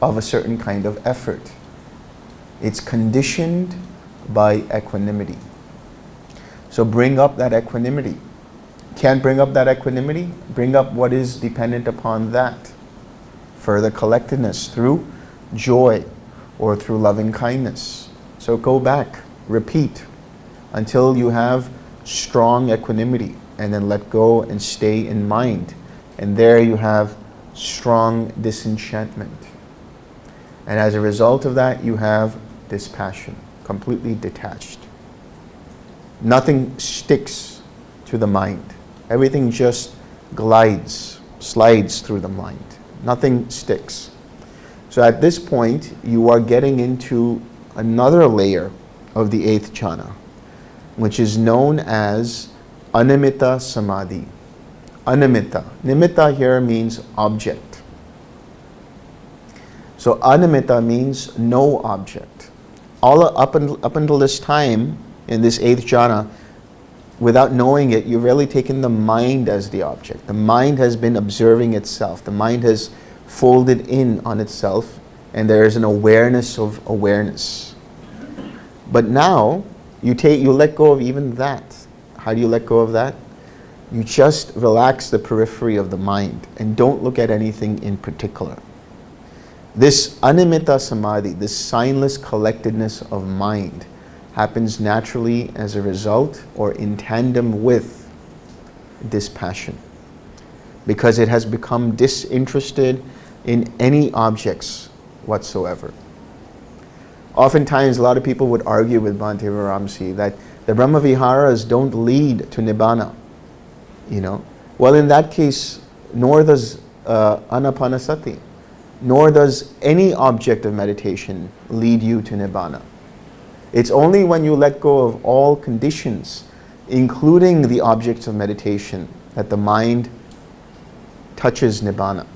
of a certain kind of effort. It's conditioned by equanimity. So bring up that equanimity. Can't bring up that equanimity? Bring up what is dependent upon that. Further collectedness through joy or through loving kindness. So go back, repeat until you have strong equanimity, and then let go and stay in mind. And there you have strong disenchantment. And as a result of that, you have dispassion, completely detached. Nothing sticks to the mind. Everything just glides, slides through the mind. Nothing sticks. So at this point, you are getting into another layer of the 8th jhana, which is known as animitta samadhi. Animitta. Nimitta here means object. So animitta means no object. Up until this time, in this 8th jhana, without knowing it, you've really taken the mind as the object. The mind has been observing itself. The mind has folded in on itself, and there is an awareness of awareness. But now, you let go of even that. How do you let go of that? You just relax the periphery of the mind and don't look at anything in particular. This animitta samadhi, this signless collectedness of mind, happens naturally as a result or in tandem with dispassion, because it has become disinterested in any objects whatsoever. Oftentimes, a lot of people would argue with Bhante Ramsi that the Brahma Viharas don't lead to Nibbana. Well, in that case, nor does Anapanasati, nor does any object of meditation lead you to Nibbana. It's only when you let go of all conditions, including the objects of meditation, that the mind touches Nibbana.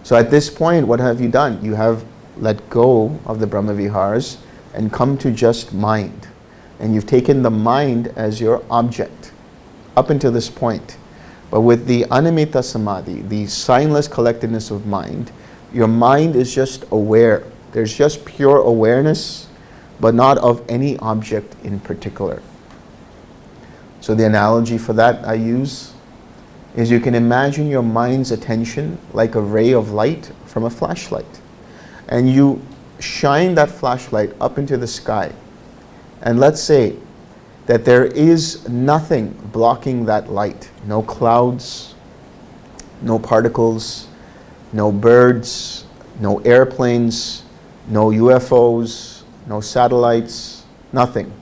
So at this point, what have you done? You have let go of the Brahma Viharas and come to just mind. And you've taken the mind as your object up until this point. But with the Animitta Samadhi, the signless collectedness of mind, your mind is just aware. There's just pure awareness, but not of any object in particular. So the analogy for that I use is you can imagine your mind's attention like a ray of light from a flashlight. And you shine that flashlight up into the sky. And let's say that there is nothing blocking that light. No clouds, no particles, no birds, no airplanes, no UFOs, no satellites, nothing.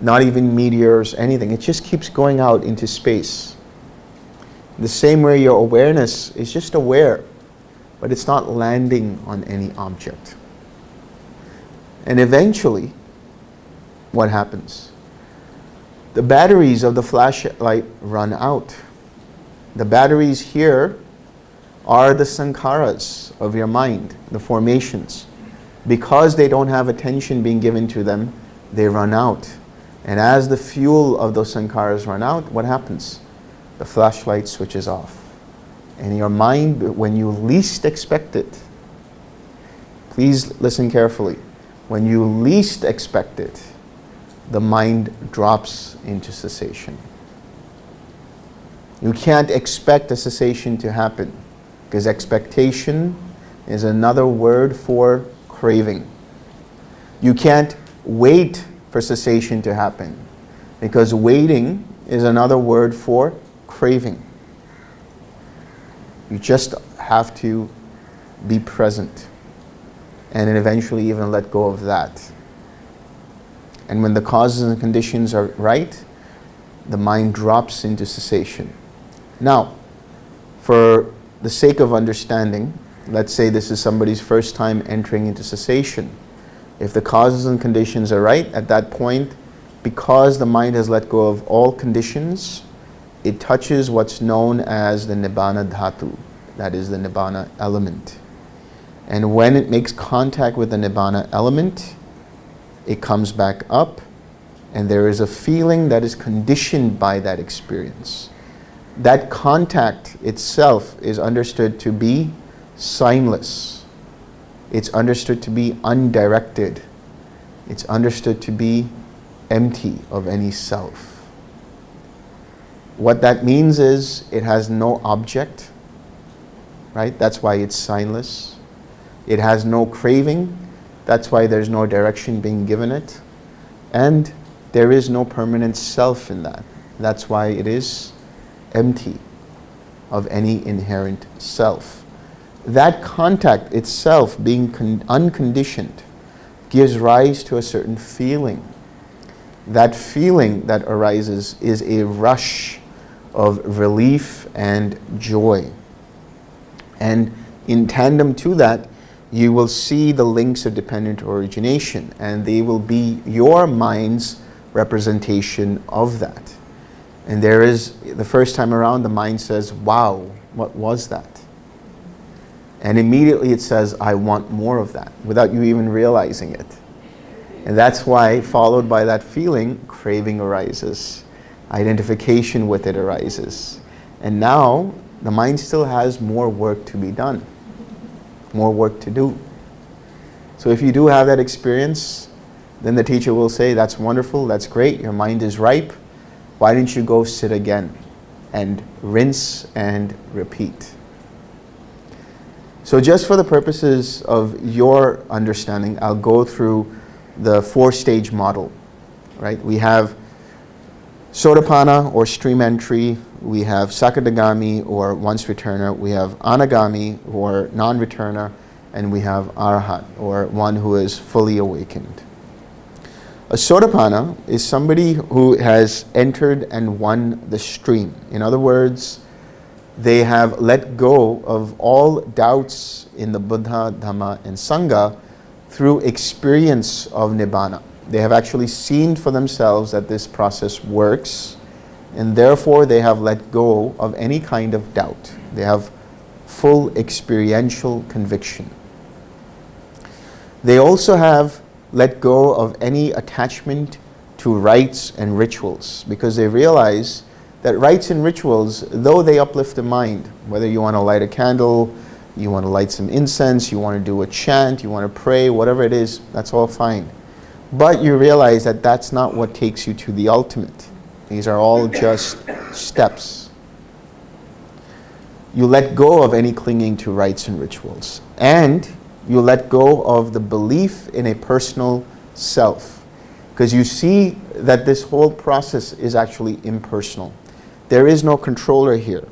Not even meteors, anything. It just keeps going out into space. The same way your awareness is just aware, but it's not landing on any object. And eventually, what happens? The batteries of the flashlight run out. The batteries here are the sankharas of your mind, the formations. Because they don't have attention being given to them, they run out. And as the fuel of those sankharas run out, what happens? The flashlight switches off. And your mind, when you least expect it, please listen carefully, when you least expect it, the mind drops into cessation. You can't expect a cessation to happen, because expectation is another word for craving. You can't wait for cessation to happen, because waiting is another word for craving. You just have to be present and then eventually even let go of that. And when the causes and conditions are right, the mind drops into cessation. Now, for the sake of understanding, let's say this is somebody's first time entering into cessation. If the causes and conditions are right, at that point, because the mind has let go of all conditions, it touches what's known as the Nibbana Dhatu, that is the Nibbana element. And when it makes contact with the Nibbana element, it comes back up, and there is a feeling that is conditioned by that experience. That contact itself is understood to be signless. It's understood to be undirected. It's understood to be empty of any self. What that means is it has no object, right? That's why it's signless. It has no craving. That's why there's no direction being given it. And there is no permanent self in that. That's why it is empty of any inherent self. That contact itself, being unconditioned, gives rise to a certain feeling. That feeling that arises is a rush of relief and joy. And in tandem to that, you will see the links of dependent origination, and they will be your mind's representation of that. And there is, the first time around, the mind says, wow, what was that? And immediately it says, I want more of that, without you even realizing it. And that's why, followed by that feeling, craving arises. Identification with it arises. And now, the mind still has more work to be done. More work to do. So if you do have that experience, then the teacher will say, that's wonderful, that's great, your mind is ripe. Why don't you go sit again and rinse and repeat? So just for the purposes of your understanding, I'll go through the 4-stage model, right? We have Sotapanna, or stream entry. We have Sakadagami, or once returner. We have Anagami, or non-returner. and we have Arhat, or one who is fully awakened. A Sotapanna is somebody who has entered and won the stream. In other words, they have let go of all doubts in the Buddha, Dhamma, and Sangha through experience of Nibbana. They have actually seen for themselves that this process works, and therefore they have let go of any kind of doubt. They have full experiential conviction. They also have let go of any attachment to rites and rituals, because they realize that rites and rituals, though they uplift the mind, whether you want to light a candle, you want to light some incense, you want to do a chant, you want to pray, whatever it is, that's all fine. But you realize that that's not what takes you to the ultimate. These are all just steps. You let go of any clinging to rites and rituals. And you let go of the belief in a personal self. Because you see that this whole process is actually impersonal. There is no controller here.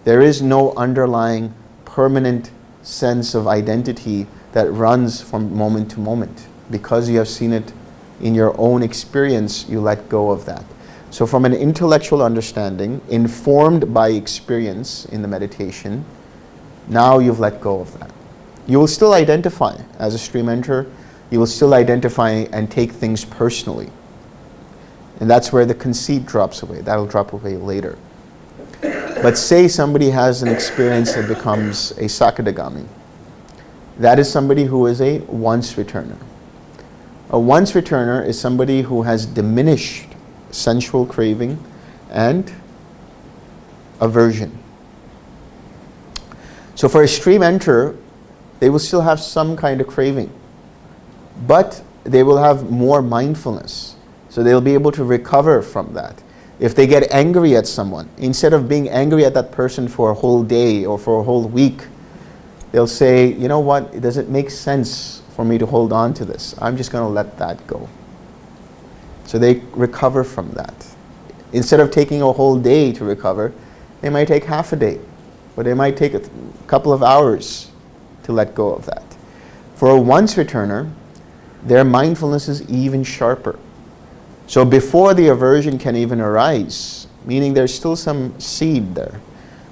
There is no underlying permanent sense of identity that runs from moment to moment. Because you have seen it in your own experience, you let go of that. So from an intellectual understanding, informed by experience in the meditation, now you've let go of that. You will still identify as a stream enter, you will still identify and take things personally. And that's where the conceit drops away. That'll drop away later. But say somebody has an experience that becomes a Sakadagami. That is somebody who is a once returner. A once returner is somebody who has diminished sensual craving and aversion. So for a stream enter, they will still have some kind of craving, but they will have more mindfulness. So they'll be able to recover from that. If they get angry at someone, instead of being angry at that person for a whole day or for a whole week, they'll say, you know what, does it make sense for me to hold on to this? I'm just going to let that go. So they recover from that. Instead of taking a whole day to recover, they might take half a day, or they might take a couple of hours to let go of that. For a once returner, their mindfulness is even sharper. So before the aversion can even arise, meaning there's still some seed there,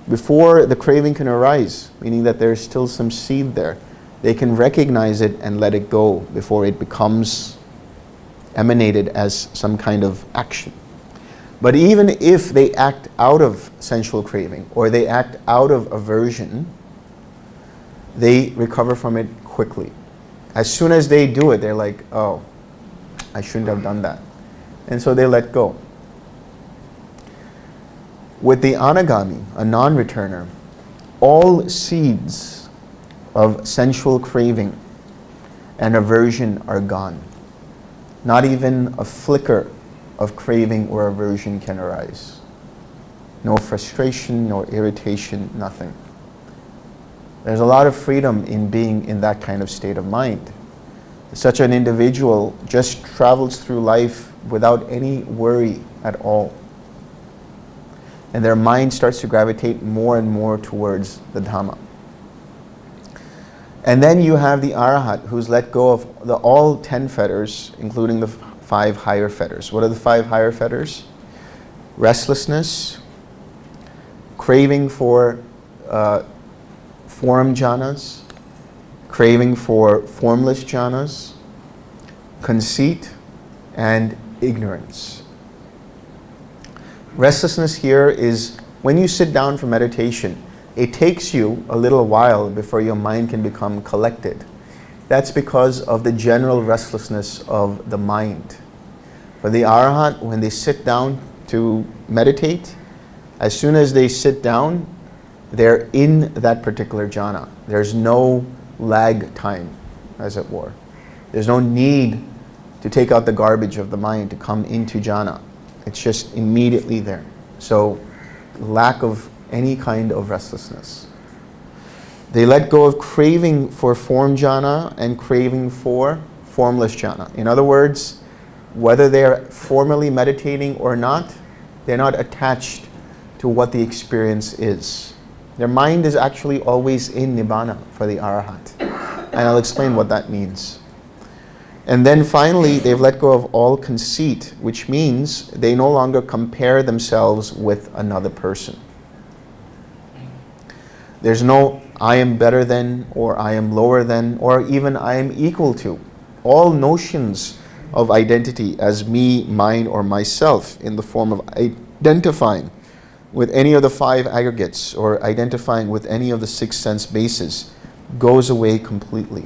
before the craving can arise, meaning that there's still some seed there, they can recognize it and let it go before it becomes emanated as some kind of action. But even if they act out of sensual craving or they act out of aversion, they recover from it quickly. As soon as they do it, they're like, oh, I shouldn't have done that. And so they let go. With the anagami, a non-returner, all seeds of sensual craving and aversion are gone. Not even a flicker of craving or aversion can arise. No frustration, no irritation, nothing. There's a lot of freedom in being in that kind of state of mind. Such an individual just travels through life without any worry at all. And their mind starts to gravitate more and more towards the Dhamma. And then you have the Arahat, who's let go of all 10 fetters, including the 5 higher fetters. What are the 5 higher fetters? Restlessness, craving for form jhanas, craving for formless jhanas, conceit, and ignorance. Restlessness here is when you sit down for meditation, it takes you a little while before your mind can become collected. That's because of the general restlessness of the mind. For the Arhat, when they sit down to meditate, as soon as they sit down, they're in that particular jhana. There's no lag time, as it were. There's no need to take out the garbage of the mind to come into jhana. It's just immediately there. So, lack of any kind of restlessness. They let go of craving for form jhana and craving for formless jhana. In other words, whether they're formally meditating or not, they're not attached to what the experience is. Their mind is actually always in Nibbana for the Arahat. And I'll explain what that means. And then finally, they've let go of all conceit, which means they no longer compare themselves with another person. There's no I am better than, or I am lower than, or even I am equal to. All notions of identity as me, mine, or myself in the form of identifying with any of the 5 aggregates or identifying with any of the 6 sense bases goes away completely.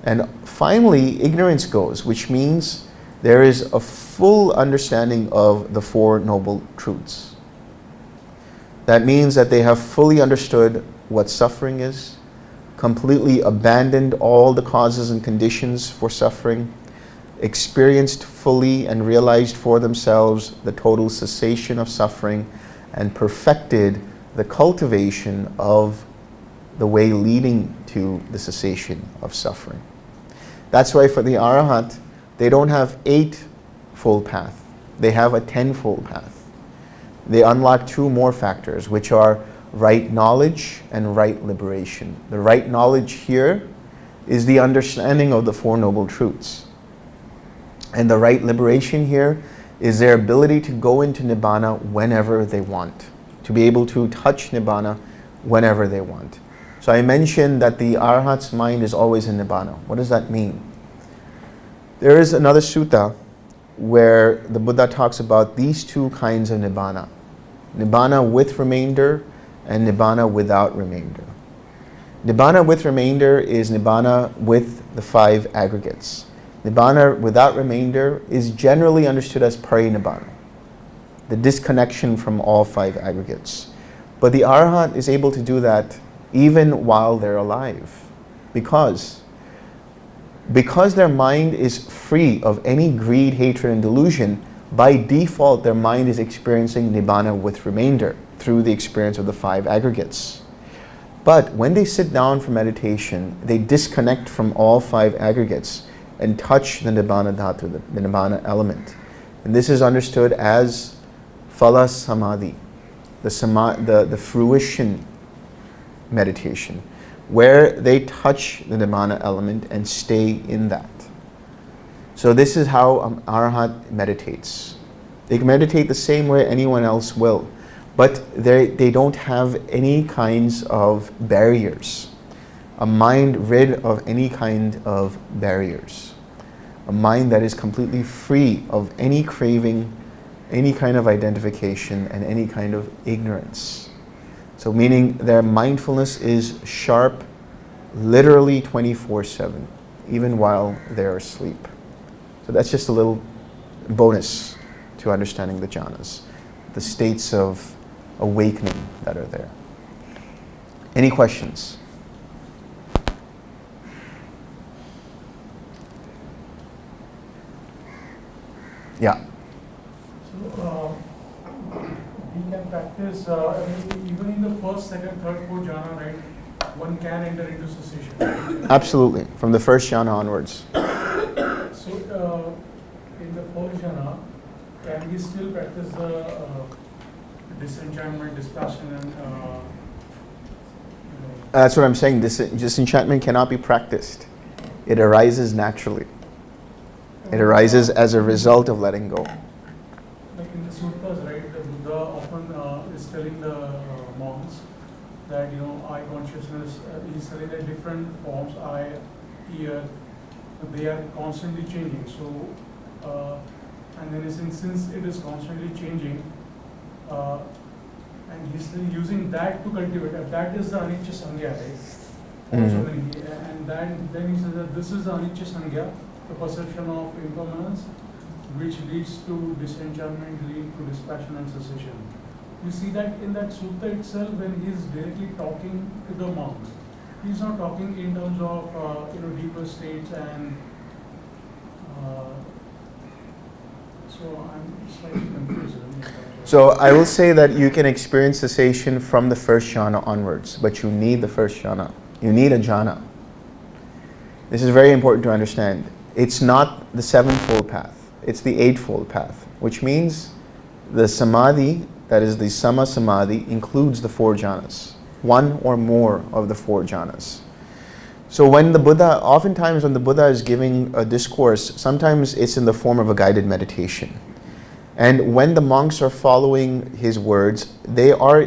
And finally, ignorance goes, which means there is a full understanding of the 4 noble truths. That means that they have fully understood what suffering is, completely abandoned all the causes and conditions for suffering, experienced fully and realized for themselves the total cessation of suffering, and perfected the cultivation of the way leading to the cessation of suffering. That's why for the Arahant, they don't have 8-fold path. They have a 10-fold path. They unlock 2 more factors, which are right knowledge and right liberation. The right knowledge here is the understanding of the 4 noble truths. And the right liberation here is their ability to go into Nibbana whenever they want, to be able to touch Nibbana whenever they want. So I mentioned that the Arhat's mind is always in Nibbana. What does that mean? There is another sutta where the Buddha talks about these 2 kinds of Nibbana. Nibbana with remainder and Nibbana without remainder. Nibbana with remainder is Nibbana with the 5 aggregates. Nibbana without remainder is generally understood as Parinibbana, the disconnection from all 5 aggregates. But the Arahant is able to do that even while they're alive. Because their mind is free of any greed, hatred, and delusion, by default their mind is experiencing Nibbana with remainder through the experience of the 5 aggregates. But when they sit down for meditation, they disconnect from all 5 aggregates and touch the Nibbana Dhatu, the Nibbana element. And this is understood as Phala Samadhi, the fruition meditation, where they touch the Nibbana element and stay in that. So this is how an Arahant meditates. They can meditate the same way anyone else will, but they don't have any kinds of barriers. A mind rid of any kind of barriers. A mind that is completely free of any craving, any kind of identification, and any kind of ignorance. So meaning their mindfulness is sharp, literally 24/7, even while they're asleep. So that's just a little bonus to understanding the jhanas, the states of awakening that are there. Any questions? Yeah. So we can practice even in the first, second, third, fourth jhana, right? One can enter into cessation. Absolutely, from the first jhana onwards. So in the fourth jhana, can we still practice the disenchantment, dispassion, and That's what I'm saying. Disenchantment cannot be practiced. It arises naturally. It arises as a result of letting go. Like in the suttas, right, the Buddha often is telling the monks that, eye consciousness is telling that different forms, eye, ear, they are constantly changing. So, and then since it is constantly changing, and he's still using that to cultivate, that is the anicca sangya, right? And then he says that this is the anicca sangya, the perception of impermanence, which leads to disenchantment, lead to dispassion and cessation. You see that in that sutta itself, when he is directly talking to the monks, he's not talking in terms of deeper states and so I'm slightly confused. So I will say that you can experience cessation from the first jhana onwards, but you need the first jhana. You need a jhana. This is very important to understand. It's not the 7-fold path. It's the 8-fold path, which means the samadhi, that is the sama samadhi, includes the 4 jhanas, one or more of the 4 jhanas. So when the Buddha, oftentimes when the Buddha is giving a discourse, sometimes it's in the form of a guided meditation. And when the monks are following his words, they are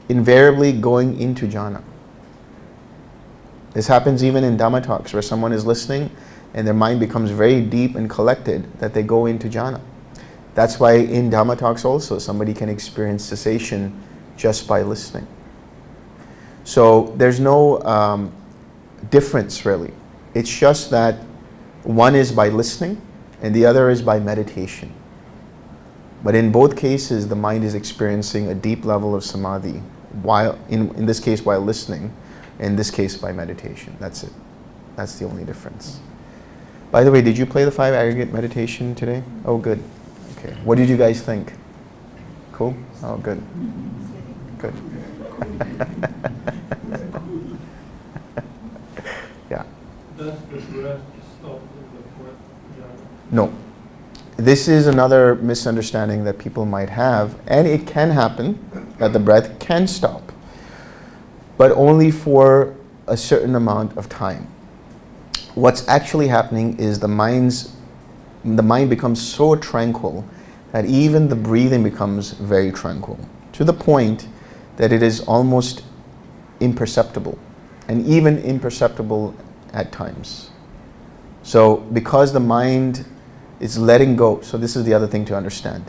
invariably going into jhana. This happens even in Dhamma talks, where someone is listening and their mind becomes very deep and collected, that they go into jhana. That's why in Dhamma talks also, somebody can experience cessation just by listening. So there's no difference really. It's just that one is by listening and the other is by meditation. But in both cases, the mind is experiencing a deep level of samadhi, while in this case while listening, in this case by meditation. That's it. That's the only difference. By the way, did you play the 5 aggregate meditation today? Oh, good. Okay. What did you guys think? Cool? Oh, good. Good. Yeah. Does the breath stop in the 4th jhana? No. This is another misunderstanding that people might have, and it can happen that the breath can stop, but only for a certain amount of time. What's actually happening is the mind becomes so tranquil that even the breathing becomes very tranquil, to the point that it is almost imperceptible, and even imperceptible at times. So because the mind is letting go, so this is the other thing to understand.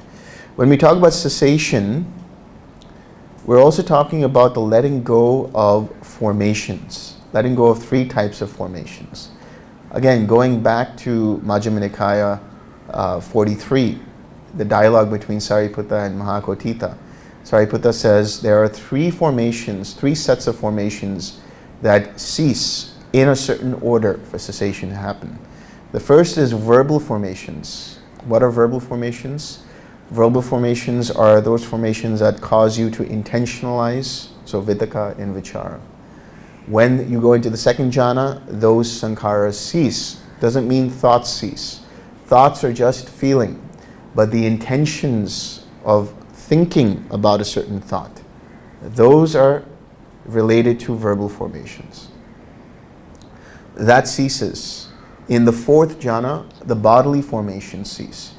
When we talk about cessation, we're also talking about the letting go of formations, letting go of 3 types of formations. Again, going back to Majjhima Nikaya 43, the dialogue between Sariputta and Mahakotita. Sariputta says there are 3 formations, 3 sets of formations that cease in a certain order for cessation to happen. The first is verbal formations. What are verbal formations? Verbal formations are those formations that cause you to intentionalize, so vitakka and vichara. When you go into the 2nd jhana, those sankharas cease. Doesn't mean thoughts cease. Thoughts are just feeling, but the intentions of thinking about a certain thought, those are related to verbal formations. That ceases. In the 4th jhana, the bodily formations cease.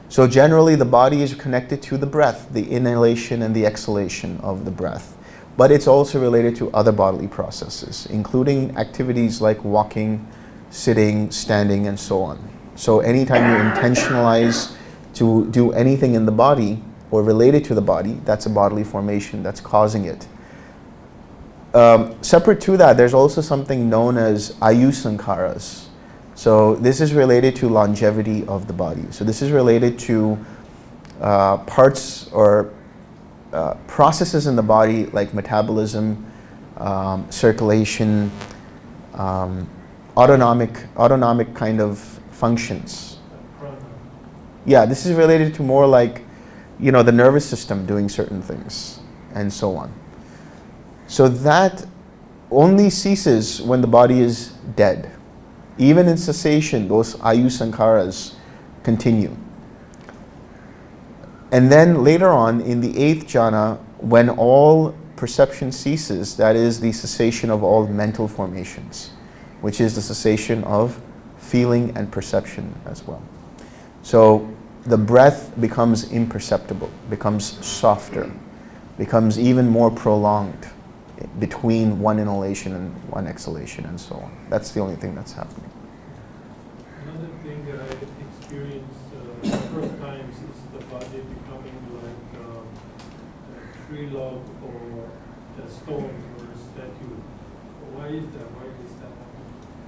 So generally the body is connected to the breath, the inhalation and the exhalation of the breath. But it's also related to other bodily processes, including activities like walking, sitting, standing, and so on. So anytime you intentionalize to do anything in the body or related to the body, that's a bodily formation that's causing it. Separate to that, there's also something known as ayusankharas. So this is related to longevity of the body. So this is related to parts or processes in the body like metabolism, circulation, autonomic kind of functions. Yeah, this is related to more like, the nervous system doing certain things and so on. So that only ceases when the body is dead. Even in cessation, those ayusankharas continue. And then later on, in the 8th jhana, when all perception ceases, that is the cessation of all mental formations, which is the cessation of feeling and perception as well. So the breath becomes imperceptible, becomes softer, becomes even more prolonged between one inhalation and one exhalation and so on. That's the only thing that's happening. Another thing that I experienced the first times is the body becoming like a tree log or a stone or a statue. Why is that? Why does that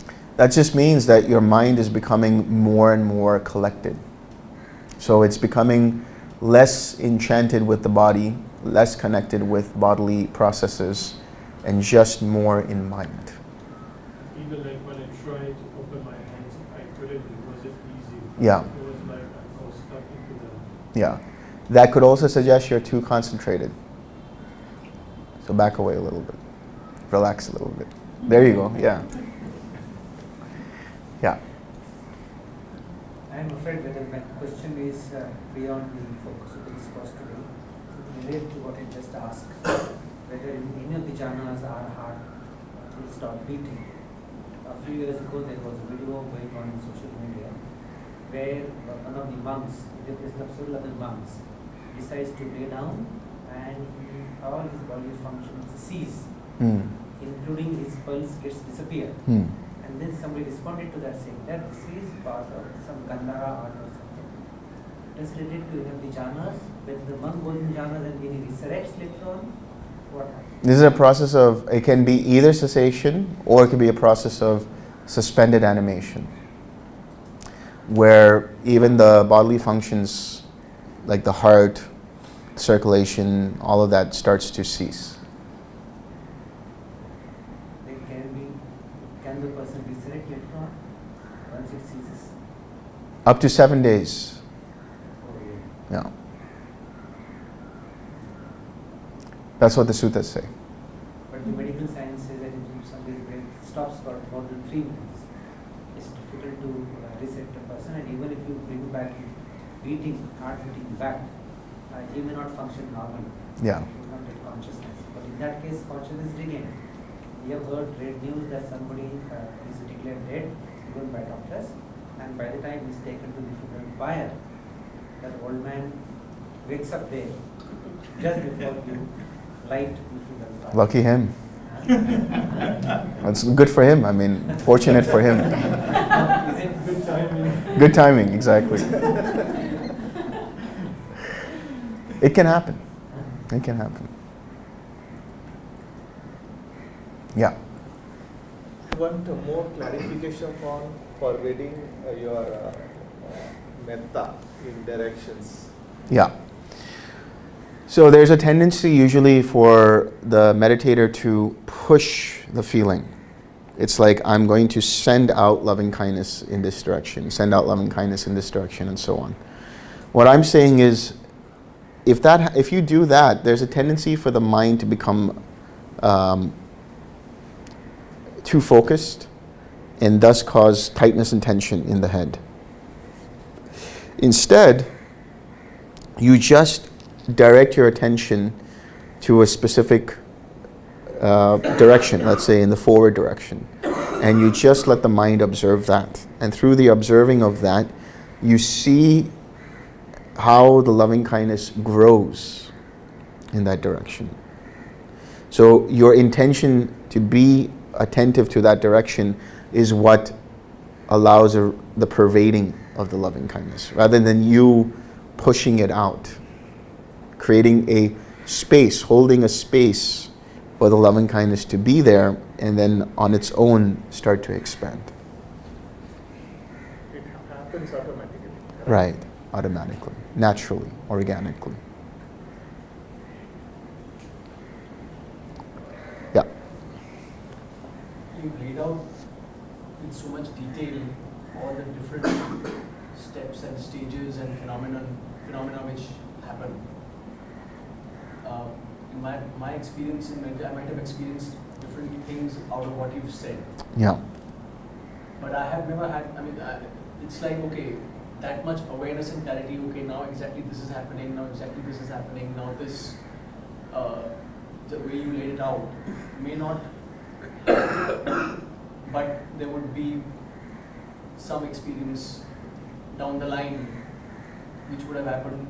happen? That just means that your mind is becoming more and more collected. So it's becoming less enchanted with the body, less connected with bodily processes, and just more in mind. Even like when I tried to open my hands, I couldn't. It wasn't easy. Yeah. It was like I was stuck into them. Yeah. That could also suggest you're too concentrated. So back away a little bit. Relax a little bit. There you go. Yeah. Yeah. I'm afraid that my question is beyond the focus of this course today. Related to what I just asked, whether any of the jhanas are hard will start beating. A few years ago, there was a video going on in social media where one of the monks, there is several other monks, decides to lay down and all his bodily functions cease, including his pulse gets disappear. And then somebody responded to that saying that this is part of some Gandhara art or something. Does it relate to the jhanas? When the monk goes in jhanas and when he resurrects later on, what happens? This is a process of, it can be either cessation or it can be a process of suspended animation, where even the bodily functions like the heart, circulation, all of that starts to cease. Can the person resurrect later on once it ceases? Up to 7 days. Oh, Yeah. That's what the suttas say. But the medical science says that if somebody's breath stops for more than 3 minutes, it's difficult to reset the person, and even if you bring back beating, heart beating back, he may not function normally. Yeah. He will not get consciousness. But in that case, consciousness is regained. You have heard great news that somebody is declared dead, even by doctors, and by the time he's taken to the funeral pyre, that old man wakes up there just before you light the funeral pyre. Lucky him. That's good for him. I mean, fortunate for him. Is it Good timing. Good timing, exactly. It can happen. It can happen. Yeah. I want more clarification on forwarding your metta in directions. Yeah. So there's a tendency usually for the meditator to push the feeling. It's like, I'm going to send out loving kindness in this direction, send out loving kindness in this direction, and so on. What I'm saying is, if you do that, there's a tendency for the mind to become too focused and thus cause tightness and tension in the head. Instead, you just direct your attention to a specific direction, let's say in the forward direction, and you just let the mind observe that. And through the observing of that, you see how the loving kindness grows in that direction. So your intention to be attentive to that direction is what allows the pervading of the loving kindness, rather than you pushing it out, creating a space, holding a space for the loving kindness to be there, and then on its own start to expand. It happens automatically. Right, automatically, naturally, organically. Yeah. You laid out in so much detail all the different steps and stages and phenomena which happen. In my experience in Metta, I might have experienced different things out of what you've said. Yeah. But I have never had, it's like, okay, that much awareness and clarity, okay, now exactly this is happening, now exactly this is happening, now this, the way you laid it out may not, but there would be some experience down the line which would have happened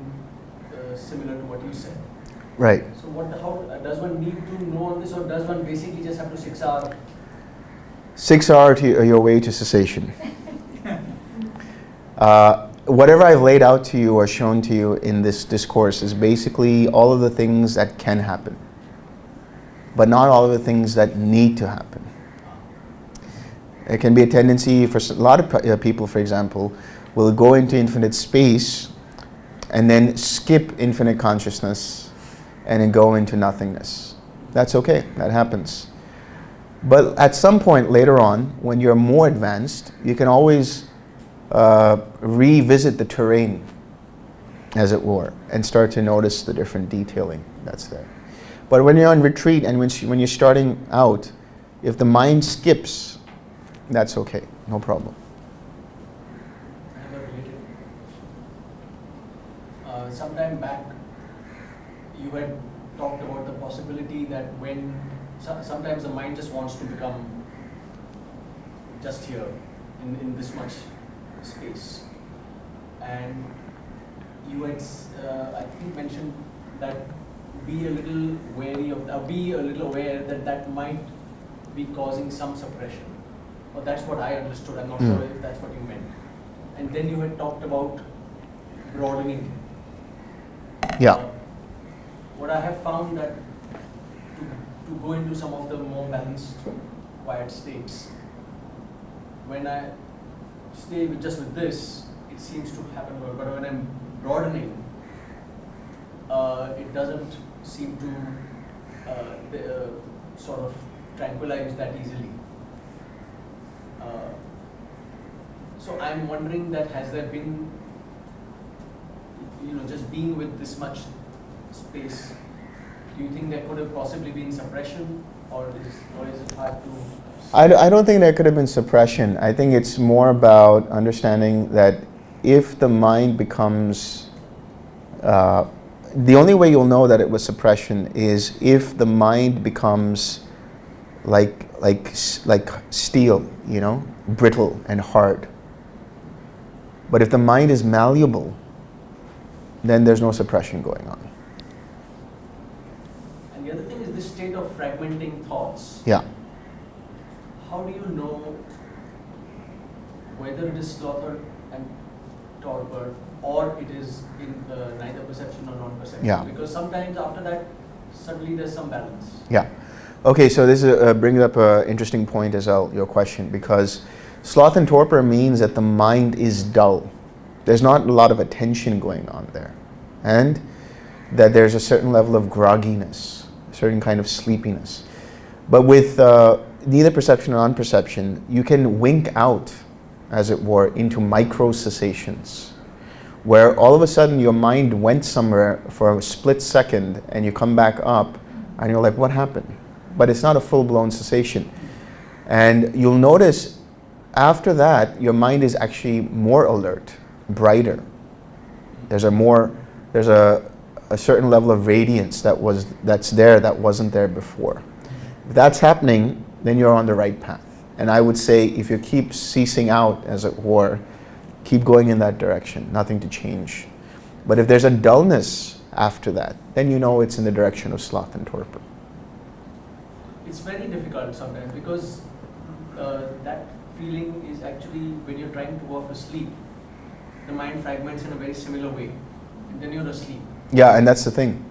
similar to what you said. Right. So how does one need to know all this, or does one basically just have to 6 hours? 6 hours to your way to cessation. Whatever I've laid out to you or shown to you in this discourse is basically all of the things that can happen, but not all of the things that need to happen. It can be a tendency for a lot of people, for example, will go into infinite space and then skip infinite consciousness and then go into nothingness. That's okay, that happens. But at some point later on, when you're more advanced, you can always revisit the terrain, as it were, and start to notice the different detailing that's there. But when you're on retreat and when you're starting out, if the mind skips, that's okay, no problem. I have a related. Sometime back, you had talked about the possibility that when sometimes the mind just wants to become just here in this much space. And you had, I think, mentioned that be a little wary of, be a little aware that that might be causing some suppression. Or that's what I understood. I'm not sure if that's what you meant. And then you had talked about broadening. Yeah. What I have found that to go into some of the more balanced, quiet states, when I stay just with this, it seems to happen well. But when I'm broadening, it doesn't seem to sort of tranquilize that easily. So I'm wondering that has there been, just being with this much space, do you think there could have possibly been suppression, or is it hard to? I don't think there could have been suppression. I think it's more about understanding that if the mind becomes, the only way you'll know that it was suppression is if the mind becomes like steel, brittle and hard. But if the mind is malleable, then there's no suppression going on. And the other thing is this state of fragmenting thoughts. Yeah. How do you know whether it is sloth and torpor, or it is in neither perception or non-perception? Yeah. Because sometimes after that, suddenly there's some balance. Yeah. Okay, so this brings up an interesting point as well, your question, because sloth and torpor means that the mind is dull. There's not a lot of attention going on there. And that there's a certain level of grogginess, a certain kind of sleepiness. But with neither perception or non-perception, you can wink out, as it were, into micro cessations, where all of a sudden your mind went somewhere for a split second and you come back up and you're like, what happened? But it's not a full-blown cessation. And you'll notice after that, your mind is actually more alert, brighter. There's a certain level of radiance that's there that wasn't there before. If that's happening, then you're on the right path. And I would say if you keep ceasing out, as it were, keep going in that direction, nothing to change. But if there's a dullness after that, then you know it's in the direction of sloth and torpor. It's very difficult sometimes because that feeling is actually when you're trying to go off to sleep, the mind fragments in a very similar way, and then you're asleep. Yeah, and that's the thing.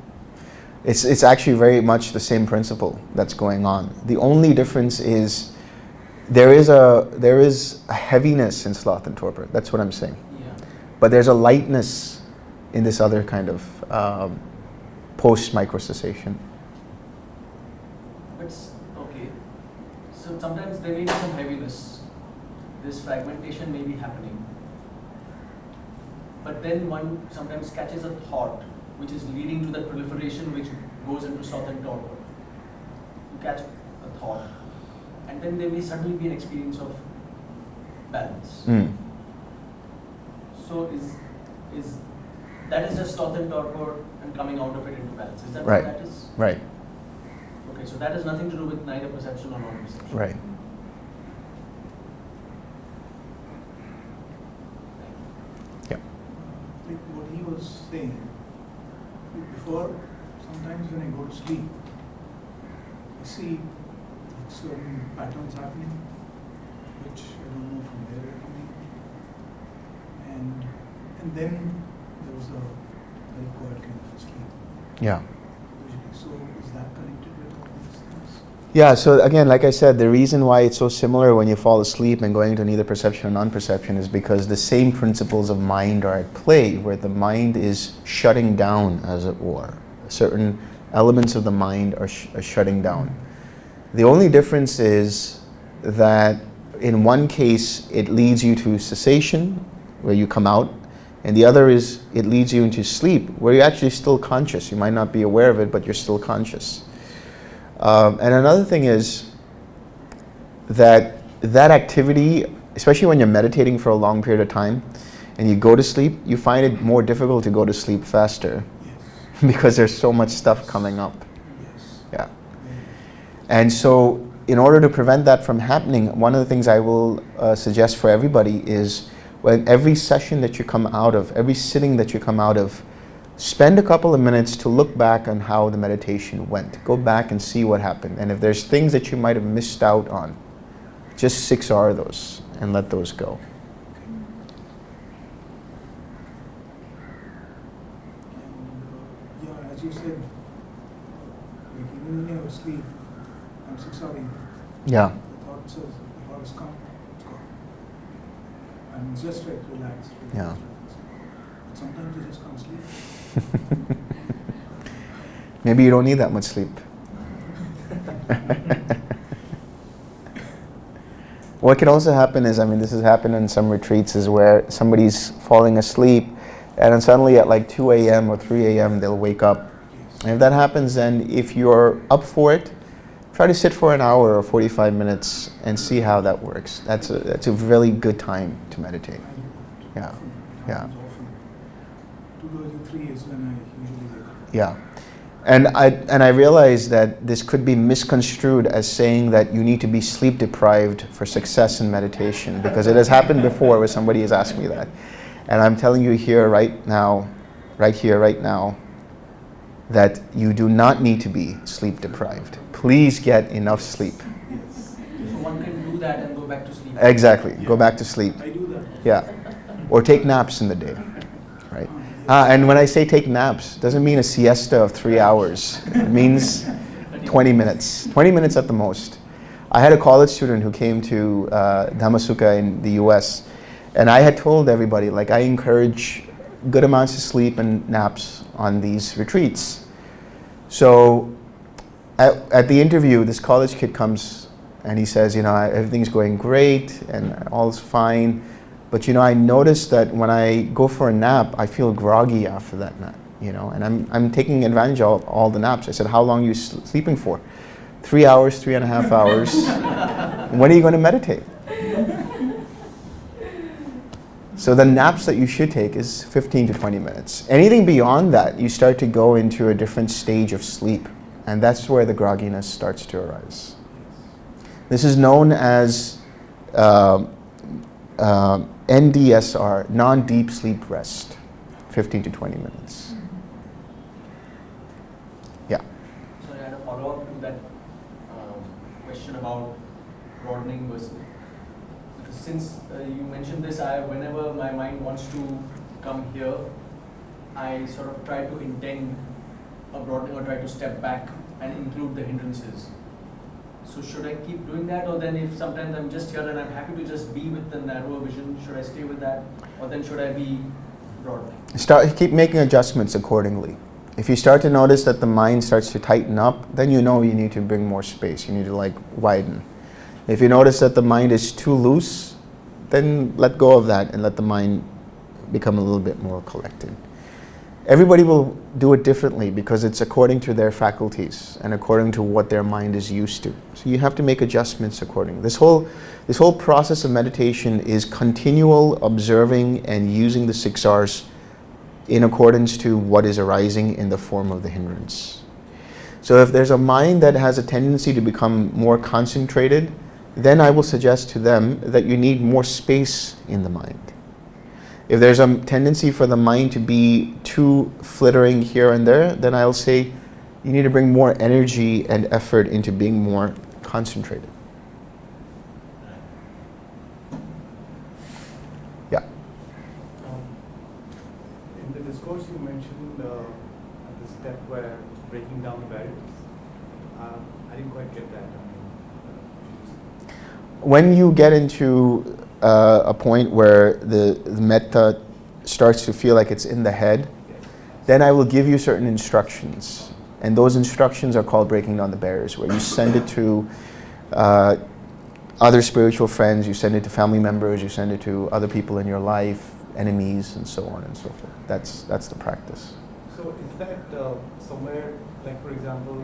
It's actually very much the same principle that's going on. The only difference is there is a heaviness in sloth and torpor. That's what I'm saying. Yeah. But there's a lightness in this other kind of post-micro cessation. But okay, so sometimes there may be some heaviness. This fragmentation may be happening. But then one sometimes catches a thought which is leading to that proliferation which goes into sloth and torpor. You catch a thought, and then there may suddenly be an experience of balance. So is that is just sloth and torpor and coming out of it into balance? Is that Right. what that is? Right. Okay, so that has nothing to do with neither perception or non-perception. Right. Like what he was saying, before, sometimes when I go to sleep, I see certain patterns happening, which I don't know from where they're coming. And then there was a very quiet kind of sleep. Yeah. Usually. So is that connected with all these things? Yeah, so again, like I said, the reason why it's so similar when you fall asleep and going into neither perception or non-perception is because the same principles of mind are at play, where the mind is shutting down, as it were. Certain elements of the mind are shutting down. The only difference is that in one case, it leads you to cessation, where you come out, and the other is it leads you into sleep, where you're actually still conscious. You might not be aware of it, but you're still conscious. And another thing is that activity, especially when you're meditating for a long period of time and you go to sleep, you find it more difficult to go to sleep faster Yes. because there's so much stuff coming up. Yes. Yeah. And so in order to prevent that from happening, one of the things I will suggest for everybody is when every session that you come out of, every sitting that you come out of, spend a couple of minutes to look back on how the meditation went. Go back and see what happened. And if there's things that you might have missed out on, just 6R those and let those go. And yeah, as you said, like even when you're asleep, I'm 6Ring. Yeah. The thought has come, it's gone. I'm just like relaxed. Yeah. But sometimes you just can't sleep. Maybe you don't need that much sleep. What can also happen is, I mean, this has happened in some retreats, is where somebody's falling asleep and then suddenly at like 2 a.m. or 3 a.m. they'll wake up. And if that happens, then if you're up for it, try to sit for an hour or 45 minutes and see how that works. That's a really good time to meditate. Yeah, yeah. 2 3 is when I usually wake up. Yeah. And I realize that this could be misconstrued as saying that you need to be sleep deprived for success in meditation, because it has happened before where somebody has asked me that. And I'm telling you here right now, right here, right now, that you do not need to be sleep deprived. Please get enough sleep. Yes. So one can do that and go back to sleep. Exactly. Go back to sleep. I do that. Yeah. Or take naps in the day. Right. And when I say take naps, doesn't mean a siesta of 3 hours. It means 20 minutes. 20 minutes at the most. I had a college student who came to Dhamma Sukha in the US, and I had told everybody, like, I encourage good amounts of sleep and naps on these retreats. So at the interview, this college kid comes and he says, you know, everything's going great and all's fine. But, you know, I noticed that when I go for a nap, I feel groggy after that nap, you know, and I'm taking advantage of all the naps. I said, how long are you sleeping for? 3 hours, 3.5 hours. When are you going to meditate? So the naps that you should take is 15 to 20 minutes. Anything beyond that, you start to go into a different stage of sleep. And that's where the grogginess starts to arise. This is known as NDSR, non-deep sleep rest, 15 to 20 minutes. Yeah. So I had a follow-up to that question about broadening versus. Because since you mentioned this, whenever my mind wants to come here, I sort of try to intend a broadening or try to step back and include the hindrances. So should I keep doing that, or then if sometimes I'm just here and I'm happy to just be with the narrower vision, should I stay with that, or then should I be broadening? Keep making adjustments accordingly. If you start to notice that the mind starts to tighten up, then you know you need to bring more space. You need to like widen. If you notice that the mind is too loose, then let go of that and let the mind become a little bit more collected. Everybody will do it differently because it's according to their faculties and according to what their mind is used to. So you have to make adjustments accordingly. This whole process of meditation is continual observing and using the 6 Rs in accordance to what is arising in the form of the hindrance. So if there's a mind that has a tendency to become more concentrated, then I will suggest to them that you need more space in the mind. If there's a tendency for the mind to be too flittering here and there, then I'll say you need to bring more energy and effort into being more concentrated. Yeah. In the discourse you mentioned at the step where breaking down the barriers. I didn't quite get that. When you get into a point where the metta starts to feel like it's in the head, then I will give you certain instructions. And those instructions are called breaking down the barriers, where you send it to other spiritual friends, you send it to family members, you send it to other people in your life, enemies, and so on and so forth. That's the practice. So is that somewhere, like for example,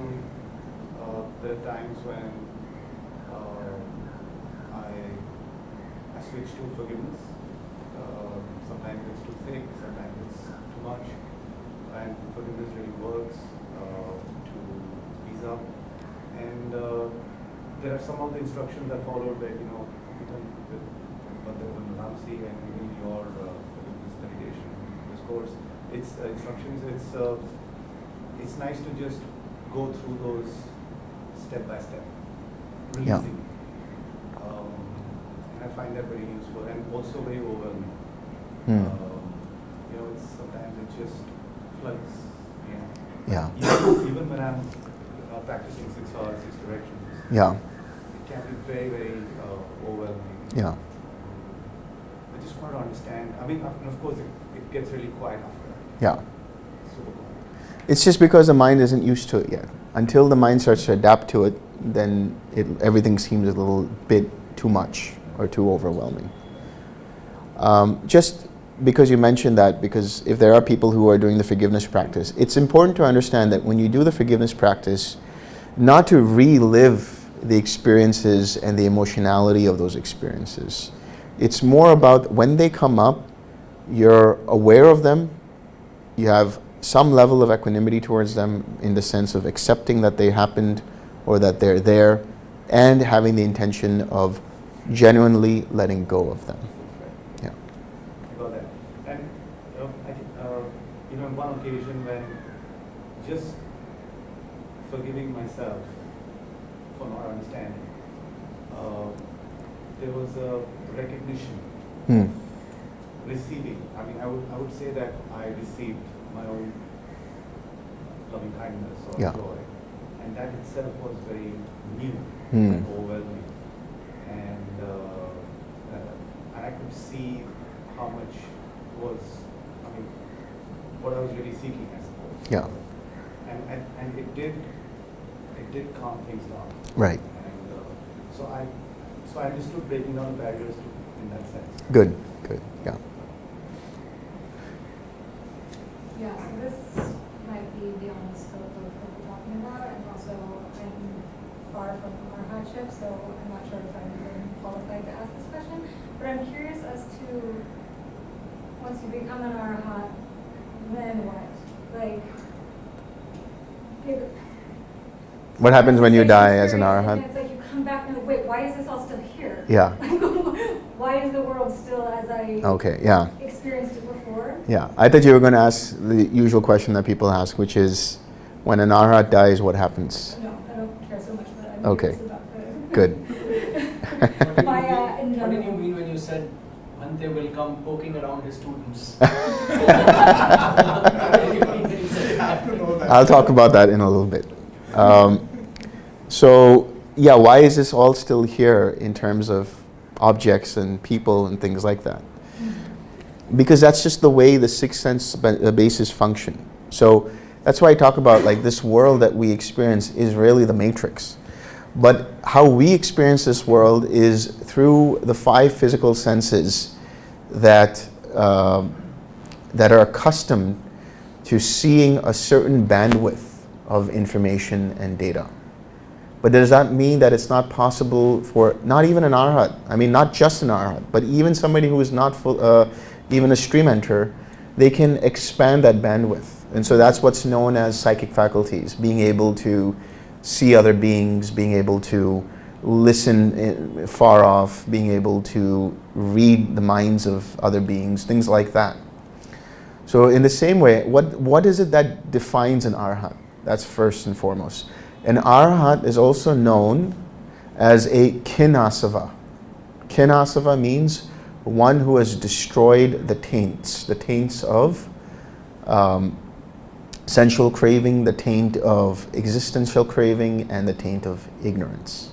there are times when I switch to forgiveness. Sometimes it's too thick, sometimes it's too much. And forgiveness really works to ease up. And there are some of the instructions that followed that, even with Bandra Ramsi and even your this meditation, this course, it's instructions, it's nice to just go through those step by step, releasing. And I find that very useful and also very overwhelming. Sometimes it just floods. Yeah. Even when I'm practicing 6 hours, 6 directions, Yeah. it can be very, very overwhelming. Yeah. I just want to understand. I mean, of course, it gets really quiet after that. Yeah. Super quiet. It's just because the mind isn't used to it yet. Until the mind starts to adapt to it, then everything seems a little bit too much or too overwhelming. Just because you mentioned that, because if there are people who are doing the forgiveness practice, it's important to understand that when you do the forgiveness practice, not to relive the experiences and the emotionality of those experiences. It's more about when they come up, you're aware of them, you have some level of equanimity towards them in the sense of accepting that they happened or that they're there, and having the intention of genuinely letting go of them. Yeah. I got that. And I think, on one occasion when just forgiving myself for not understanding, there was a recognition, receiving. I mean, I would say that I received my own loving kindness or joy, and that itself was very new and overwhelming, and I could see how much was, what I was really seeking, I suppose. Yeah. And it did calm things down. Right. And so I understood breaking down the barriers in that sense. Good. Yeah. Yeah, so this might be beyond the scope of what we're talking about, and also I'm far from our hardship, so I'm not sure if I'm even qualified to ask this question. But I'm curious as to, once you become an arahat, then what? Like, what happens when you die as an arahat? It's like you come back and like, wait, why is this all still here? Yeah. Why is the world still as I experienced it before? Yeah, I thought you were going to ask the usual question that people ask, which is, when an arahat dies, what happens? No, I don't care so much, but I'm Okay. curious about the... Good. What did you mean when you said Bhante will come poking around his students? I'll talk about that in a little bit. Why is this all still here in terms of objects and people and things like that? Because that's just the way the sixth sense bases function. So that's why I talk about this world that we experience is really the matrix. But how we experience this world is through the 5 physical senses that are accustomed to seeing a certain bandwidth of information and data. But does that mean that it's not possible for not even an arahat, not just an arahat, but even somebody who is not even a stream enter, they can expand that bandwidth. And so that's what's known as psychic faculties, being able to see other beings, being able to listen far off, being able to read the minds of other beings, things like that. So in the same way, what is it that defines an arahat? That's first and foremost. An arahat is also known as a kinasava. Kinasava means one who has destroyed the taints of sensual craving, the taint of existential craving, and the taint of ignorance.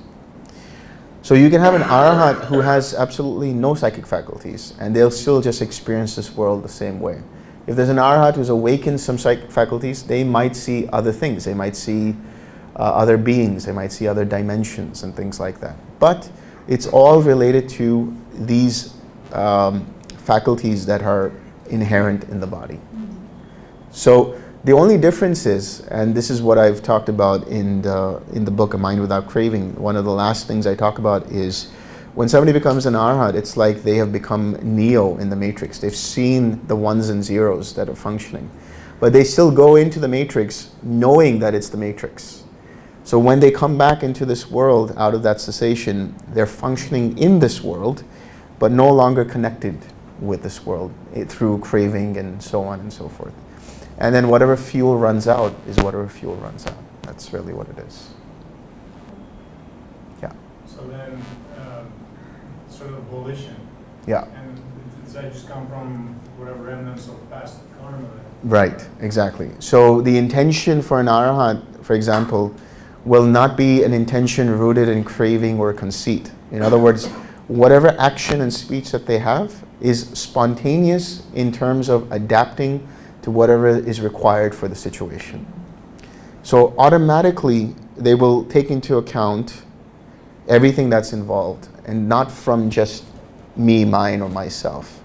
So you can have an arahat who has absolutely no psychic faculties, and they'll still just experience this world the same way. If there's an arahat who's awakened some psychic faculties, they might see other things. They might see other beings. They might see other dimensions and things like that. But it's all related to these faculties that are inherent in the body. So the only difference is, and this is what I've talked about in the book A Mind Without Craving, one of the last things I talk about is when somebody becomes an arahat, it's like they have become Neo in the matrix. They've seen the ones and zeros that are functioning. But they still go into the matrix knowing that it's the matrix. So when they come back into this world out of that cessation, they're functioning in this world, but no longer connected with this world through craving and so on and so forth. And then whatever fuel runs out is whatever fuel runs out. That's really what it is. Yeah. So then, sort of volition. Yeah. And does that just come from whatever remnants of past karma? Right, exactly. So the intention for an arahant, for example, will not be an intention rooted in craving or conceit. In other words, whatever action and speech that they have is spontaneous in terms of adapting to whatever is required for the situation. So automatically, they will take into account everything that's involved, and not from just me, mine, or myself.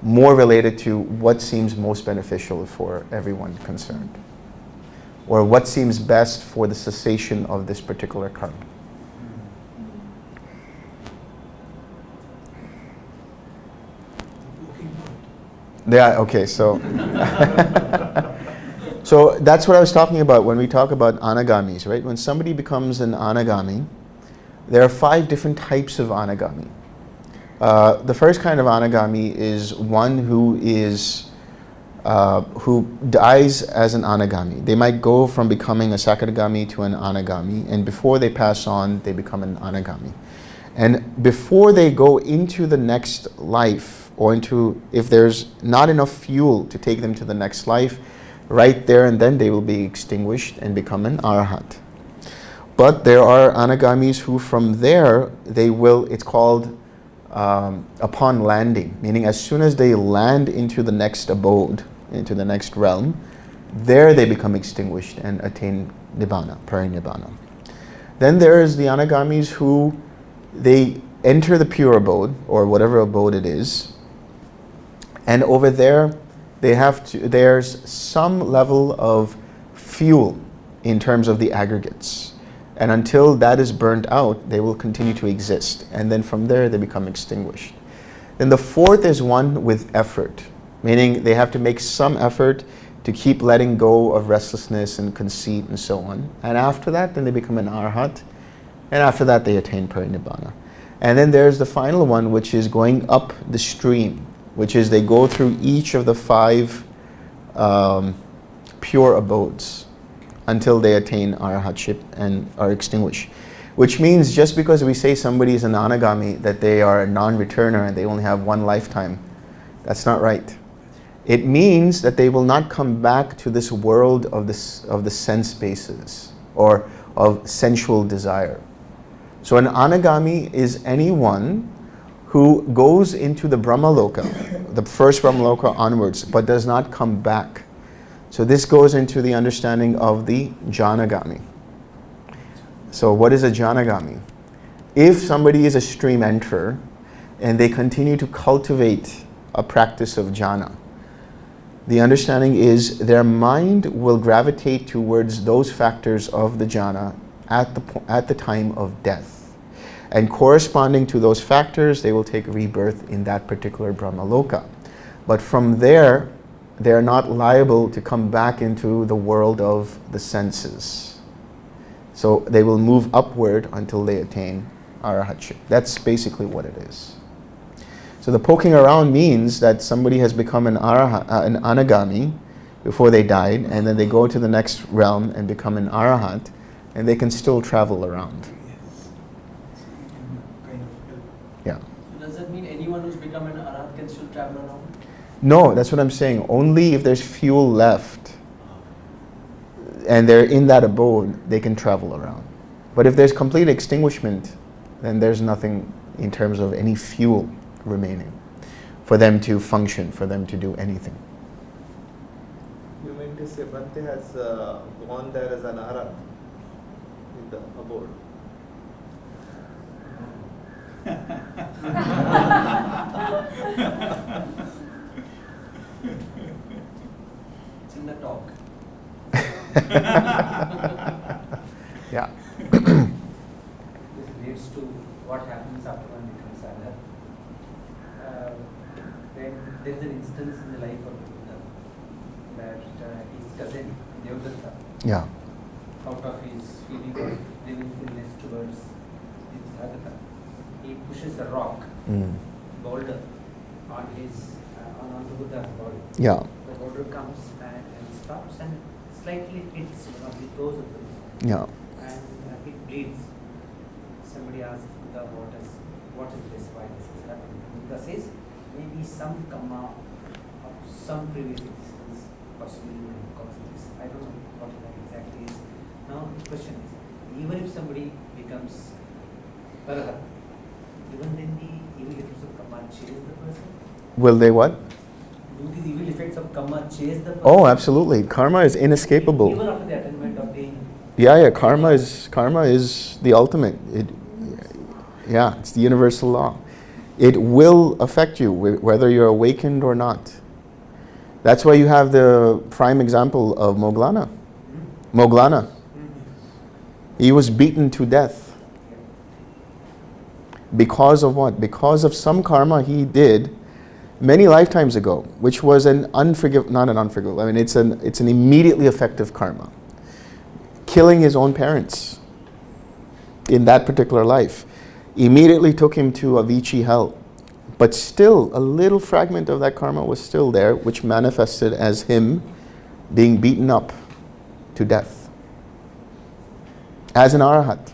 More related to what seems most beneficial for everyone concerned, or what seems best for the cessation of this particular karma. Yeah, okay, so so that's what I was talking about when we talk about anagamis, right? When somebody becomes an anagami, there are 5 different types of anagami. The first kind of anagami is one who dies as an anagami. They might go from becoming a sakadagami to an anagami, and before they pass on, they become an anagami. And before they go into the next life, or into, if there's not enough fuel to take them to the next life, right there and then they will be extinguished and become an arahant. But there are anagamis who from there, they will, it's called upon landing, meaning as soon as they land into the next abode, into the next realm, there they become extinguished and attain nibbana, parinibbana. Then there is the anagamis who they enter the pure abode, or whatever abode it is, and over there there's some level of fuel in terms of the aggregates. And until that is burnt out, they will continue to exist. And then from there, they become extinguished. Then the fourth is one with effort, meaning they have to make some effort to keep letting go of restlessness and conceit and so on. And after that, then they become an arhat. And after that, they attain parinibbana. And then there's the final one, which is going up the stream, which is they go through each of the 5 pure abodes until they attain arahatship and are extinguished. Which means just because we say somebody is an anagami, that they are a non-returner and they only have one lifetime, that's not right. It means that they will not come back to this world of the sense bases or of sensual desire. So an anagami is anyone who goes into the Brahmaloka, the first Brahmaloka onwards, but does not come back. So this goes into the understanding of the jhanagami. So what is a jhanagami? If somebody is a stream enterer and they continue to cultivate a practice of jhana, the understanding is their mind will gravitate towards those factors of the jhana at the time of death. And corresponding to those factors, they will take rebirth in that particular Brahmaloka. But from there, they are not liable to come back into the world of the senses. So they will move upward until they attain arahatship. That's basically what it is. So the poking around means that somebody has become an anagami before they died, and then they go to the next realm and become an arahant, and they can still travel around. Yeah. So does that mean anyone who's become an arhat can still travel around? No, that's what I'm saying. Only if there's fuel left and they're in that abode, they can travel around. But if there's complete extinguishment, then there's nothing in terms of any fuel remaining for them to function, for them to do anything. You mean to say Bhante has gone there as an arhat in the abode? It's in the talk. Yeah. This leads to what happens after one becomes arhat. Then there is an instance in the life of the Buddha that his cousin Devadatta Yeah. out of his feeling of living fullness towards his adhika, he pushes a rock, boulder, on his on the Buddha's body. Yeah. The boulder comes and stops and slightly hits one of the toes of the Buddha. Yeah. And it bleeds. Somebody asks Buddha, what is this? Why this is happening? Buddha says, maybe some karma of some previous existence possibly would have caused this. I don't know what that exactly is. Now the question is, even if somebody becomes Arahat, even then the evil effects of karma chase the person? Will they what? Do these evil effects of karma chase the person? Oh, absolutely. Karma is inescapable. Even after the attainment of the... Yeah. Karma is the ultimate. It's the universal law. It will affect you whether you're awakened or not. That's why you have the prime example of Moggallana. Moggallana. He was beaten to death. Because of what? Because of some karma he did many lifetimes ago, which was not an unforgivable. I mean, it's an immediately effective karma. Killing his own parents in that particular life immediately took him to Avicii hell. But still, a little fragment of that karma was still there, which manifested as him being beaten up to death as an arahat.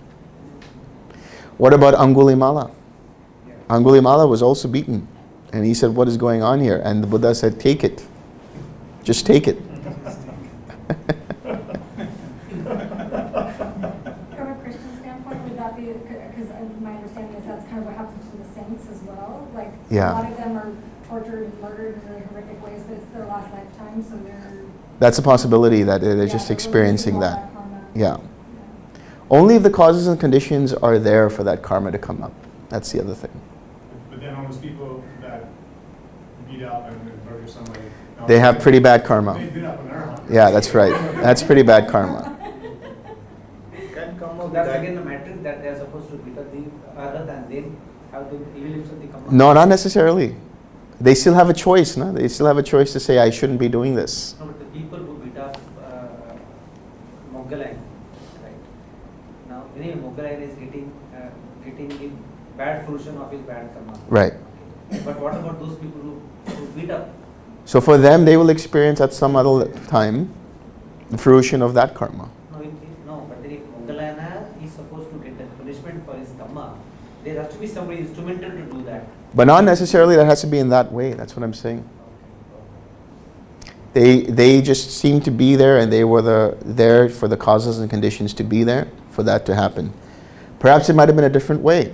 What about Angulimala? Angulimala was also beaten. And he said, what is going on here? And the Buddha said, take it. Just take it. From a Christian standpoint, would that be, because my understanding is that's kind of what happens to the saints as well? Like, Yeah. a lot of them are tortured and murdered in really horrific ways, but it's their last lifetime, so they're... That's a possibility that they're just experiencing that. Yeah. Only if the causes and conditions are there for that karma to come up. That's the other thing. But then all those people that beat up and murder somebody, They have pretty bad karma. They beat up on their own. Yeah, that's right. That's pretty bad karma. Can come So out that's that- again the metric that they are supposed to beat up the other than them have the evil effects of the karma. No, not necessarily. They still have a choice, no? They still have a choice to say, I shouldn't be doing this. No, but the people who beat up Moggallana, right? Now, anyway, Moggallana is getting the bad fruition of his bad karma. Right. Okay. But what about those people who beat up? So for them, they will experience at some other time the fruition of that karma. No, but then if Moggallana is supposed to get the punishment for his karma, there has to be somebody instrumental to do that. But not necessarily that has to be in that way. That's what I'm saying. They just seem to be there, and they were there for the causes and conditions to be there for that to happen. Perhaps it might have been a different way.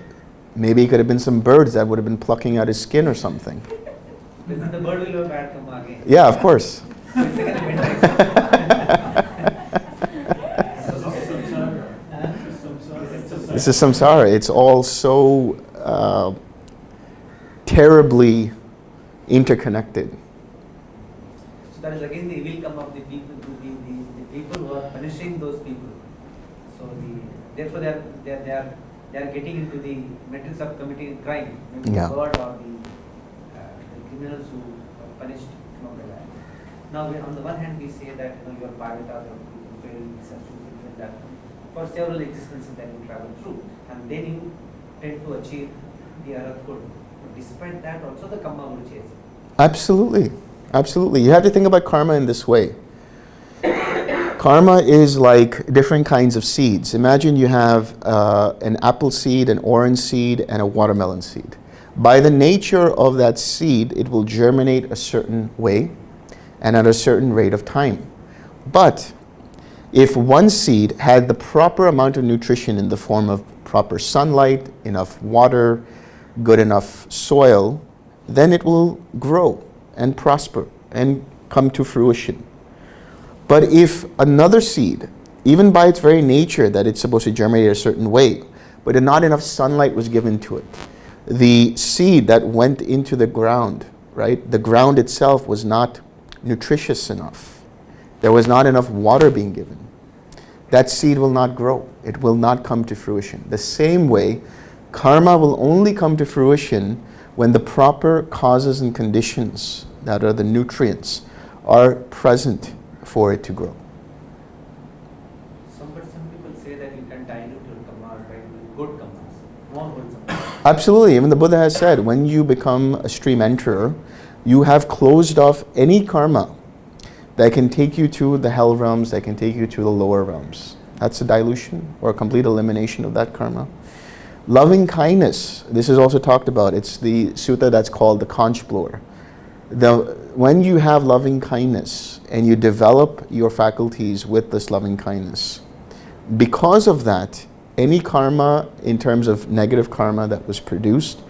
Maybe it could have been some birds that would have been plucking out his skin or something. Then the bird will have bad karma again. Yeah, of course. So it's again a metric. This is samsara. It's all so terribly interconnected. So that is again the evil come of the people, the people who are punishing those people. So therefore they are getting into the matrix of committing crime, maybe Yeah. the bird or the criminals who are punished from the land. Now on the one hand we say that you are Parvata, you fail such and that for several existences that you travel through, and then you tend to achieve the arhathood. But despite that, also the karma will chase. Absolutely. Absolutely. You have to think about karma in this way. Karma is like different kinds of seeds. Imagine you have an apple seed, an orange seed, and a watermelon seed. By the nature of that seed, it will germinate a certain way and at a certain rate of time. But if one seed had the proper amount of nutrition in the form of proper sunlight, enough water, good enough soil, then it will grow and prosper and come to fruition. But if another seed, even by its very nature that it's supposed to germinate a certain way, but not enough sunlight was given to it, the seed that went into the ground, right, the ground itself was not nutritious enough. There was not enough water being given. That seed will not grow. It will not come to fruition. The same way, karma will only come to fruition when the proper causes and conditions, that are the nutrients, are present for it to grow. Somebody that you can dilute your karmas by doing good karmas, more wholesome karmas. Absolutely. Even the Buddha has said, when you become a stream enterer, you have closed off any karma that can take you to the hell realms, that can take you to the lower realms. That's a dilution or a complete elimination of that karma. Loving kindness, this is also talked about. It's the sutta that's called the conch blower. When you have loving kindness and you develop your faculties with this loving kindness, because of that, any karma in terms of negative karma that was produced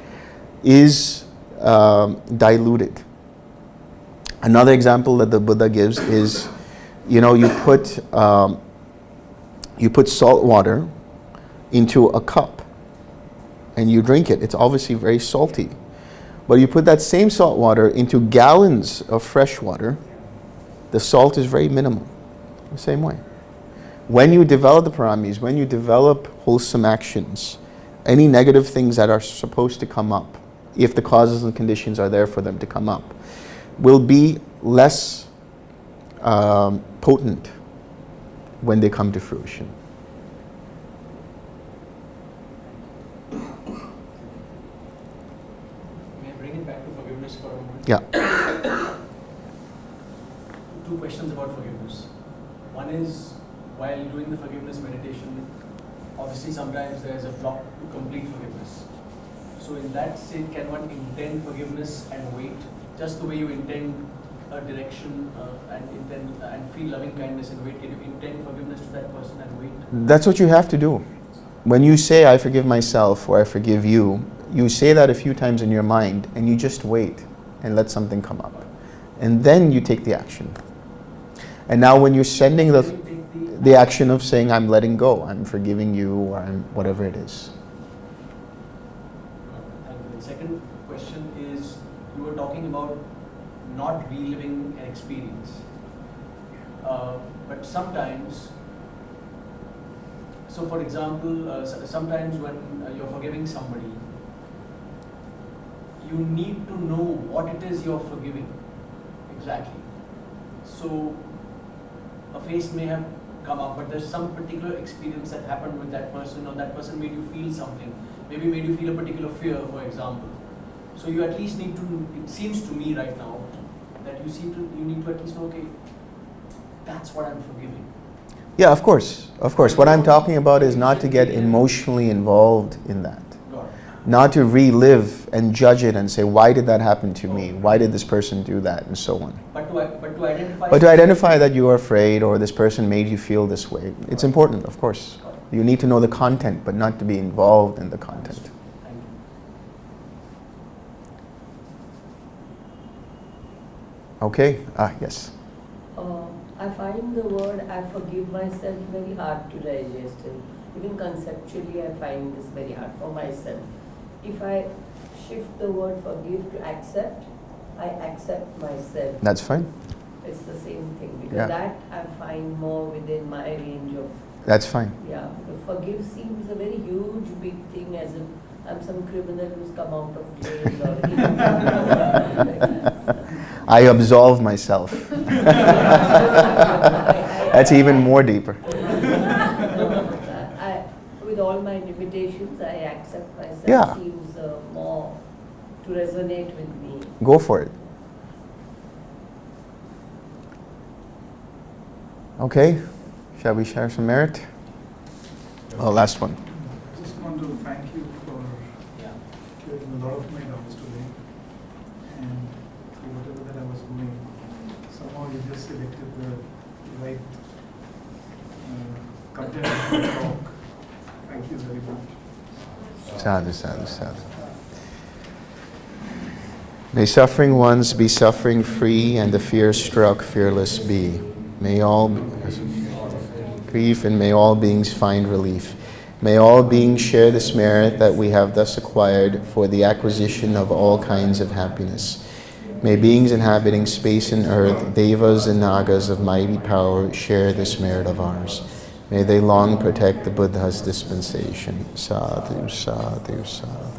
is diluted. Another example that the Buddha gives is, you put salt water into a cup and you drink it. It's obviously very salty. But you put that same salt water into gallons of fresh water, the salt is very minimal. The same way. When you develop the paramis, when you develop wholesome actions, any negative things that are supposed to come up, if the causes and conditions are there for them to come up, will be less potent when they come to fruition. May I bring it back to forgiveness for a moment? Yeah. Two questions about forgiveness. One is, while doing the forgiveness meditation, obviously sometimes there is a block to complete forgiveness. So in that state, can one intend forgiveness and wait, just the way you intend a direction and feel loving kindness and wait? Can you intend forgiveness to that person and wait? That's what you have to do. When you say, I forgive myself or I forgive you, you say that a few times in your mind and you just wait and let something come up. And then you take the action. And now when you're sending the action of saying, I'm letting go, I'm forgiving you, or I'm whatever it is. Thank you. The second question is, you were talking about not reliving an experience. But sometimes, so for example, sometimes when you're forgiving somebody, you need to know what it is you're forgiving exactly. So a face may have come up, but there's some particular experience that happened with that person, or that person made you feel something, maybe made you feel a particular fear, for example. So you at least need to, it seems to me right now, that you need to at least know, okay, that's what I'm forgiving. Yeah, of course. Of course. What I'm talking about is not to get emotionally involved in that. Not to relive and judge it and say, why did that happen to me? Why did this person do that? And so on. But to identify... But to identify that you are afraid or this person made you feel this way, it's important, of course. You need to know the content, but not to be involved in the content. Thank you. Okay? Yes. I find the word I forgive myself very hard to digest. Even conceptually, I find this very hard for myself. If I shift the word forgive to accept, I accept myself. That's fine. It's the same thing, because that I find more within my range of... That's fine. Yeah, because forgive seems a very huge, big thing, as if I'm some criminal who's come out of jail or... I absolve myself. That's even more deeper. With all my limitations, I accept myself. Seems more to resonate with me. Go for it. Okay, shall we share some merit? Oh, last one. I just want to thank you for clearing a lot of my doubts today. And for whatever that I was doing, somehow you just selected the right content for the talk. Thank you very much. Sadhu, sadhu, sadhu. May suffering ones be suffering free and the fear struck fearless be. May all grief and may all beings find relief. May all beings share this merit that we have thus acquired for the acquisition of all kinds of happiness. May beings inhabiting space and earth, devas and nagas of mighty power, share this merit of ours. May they long protect the Buddha's dispensation. Sadhu, sadhu, sadhu.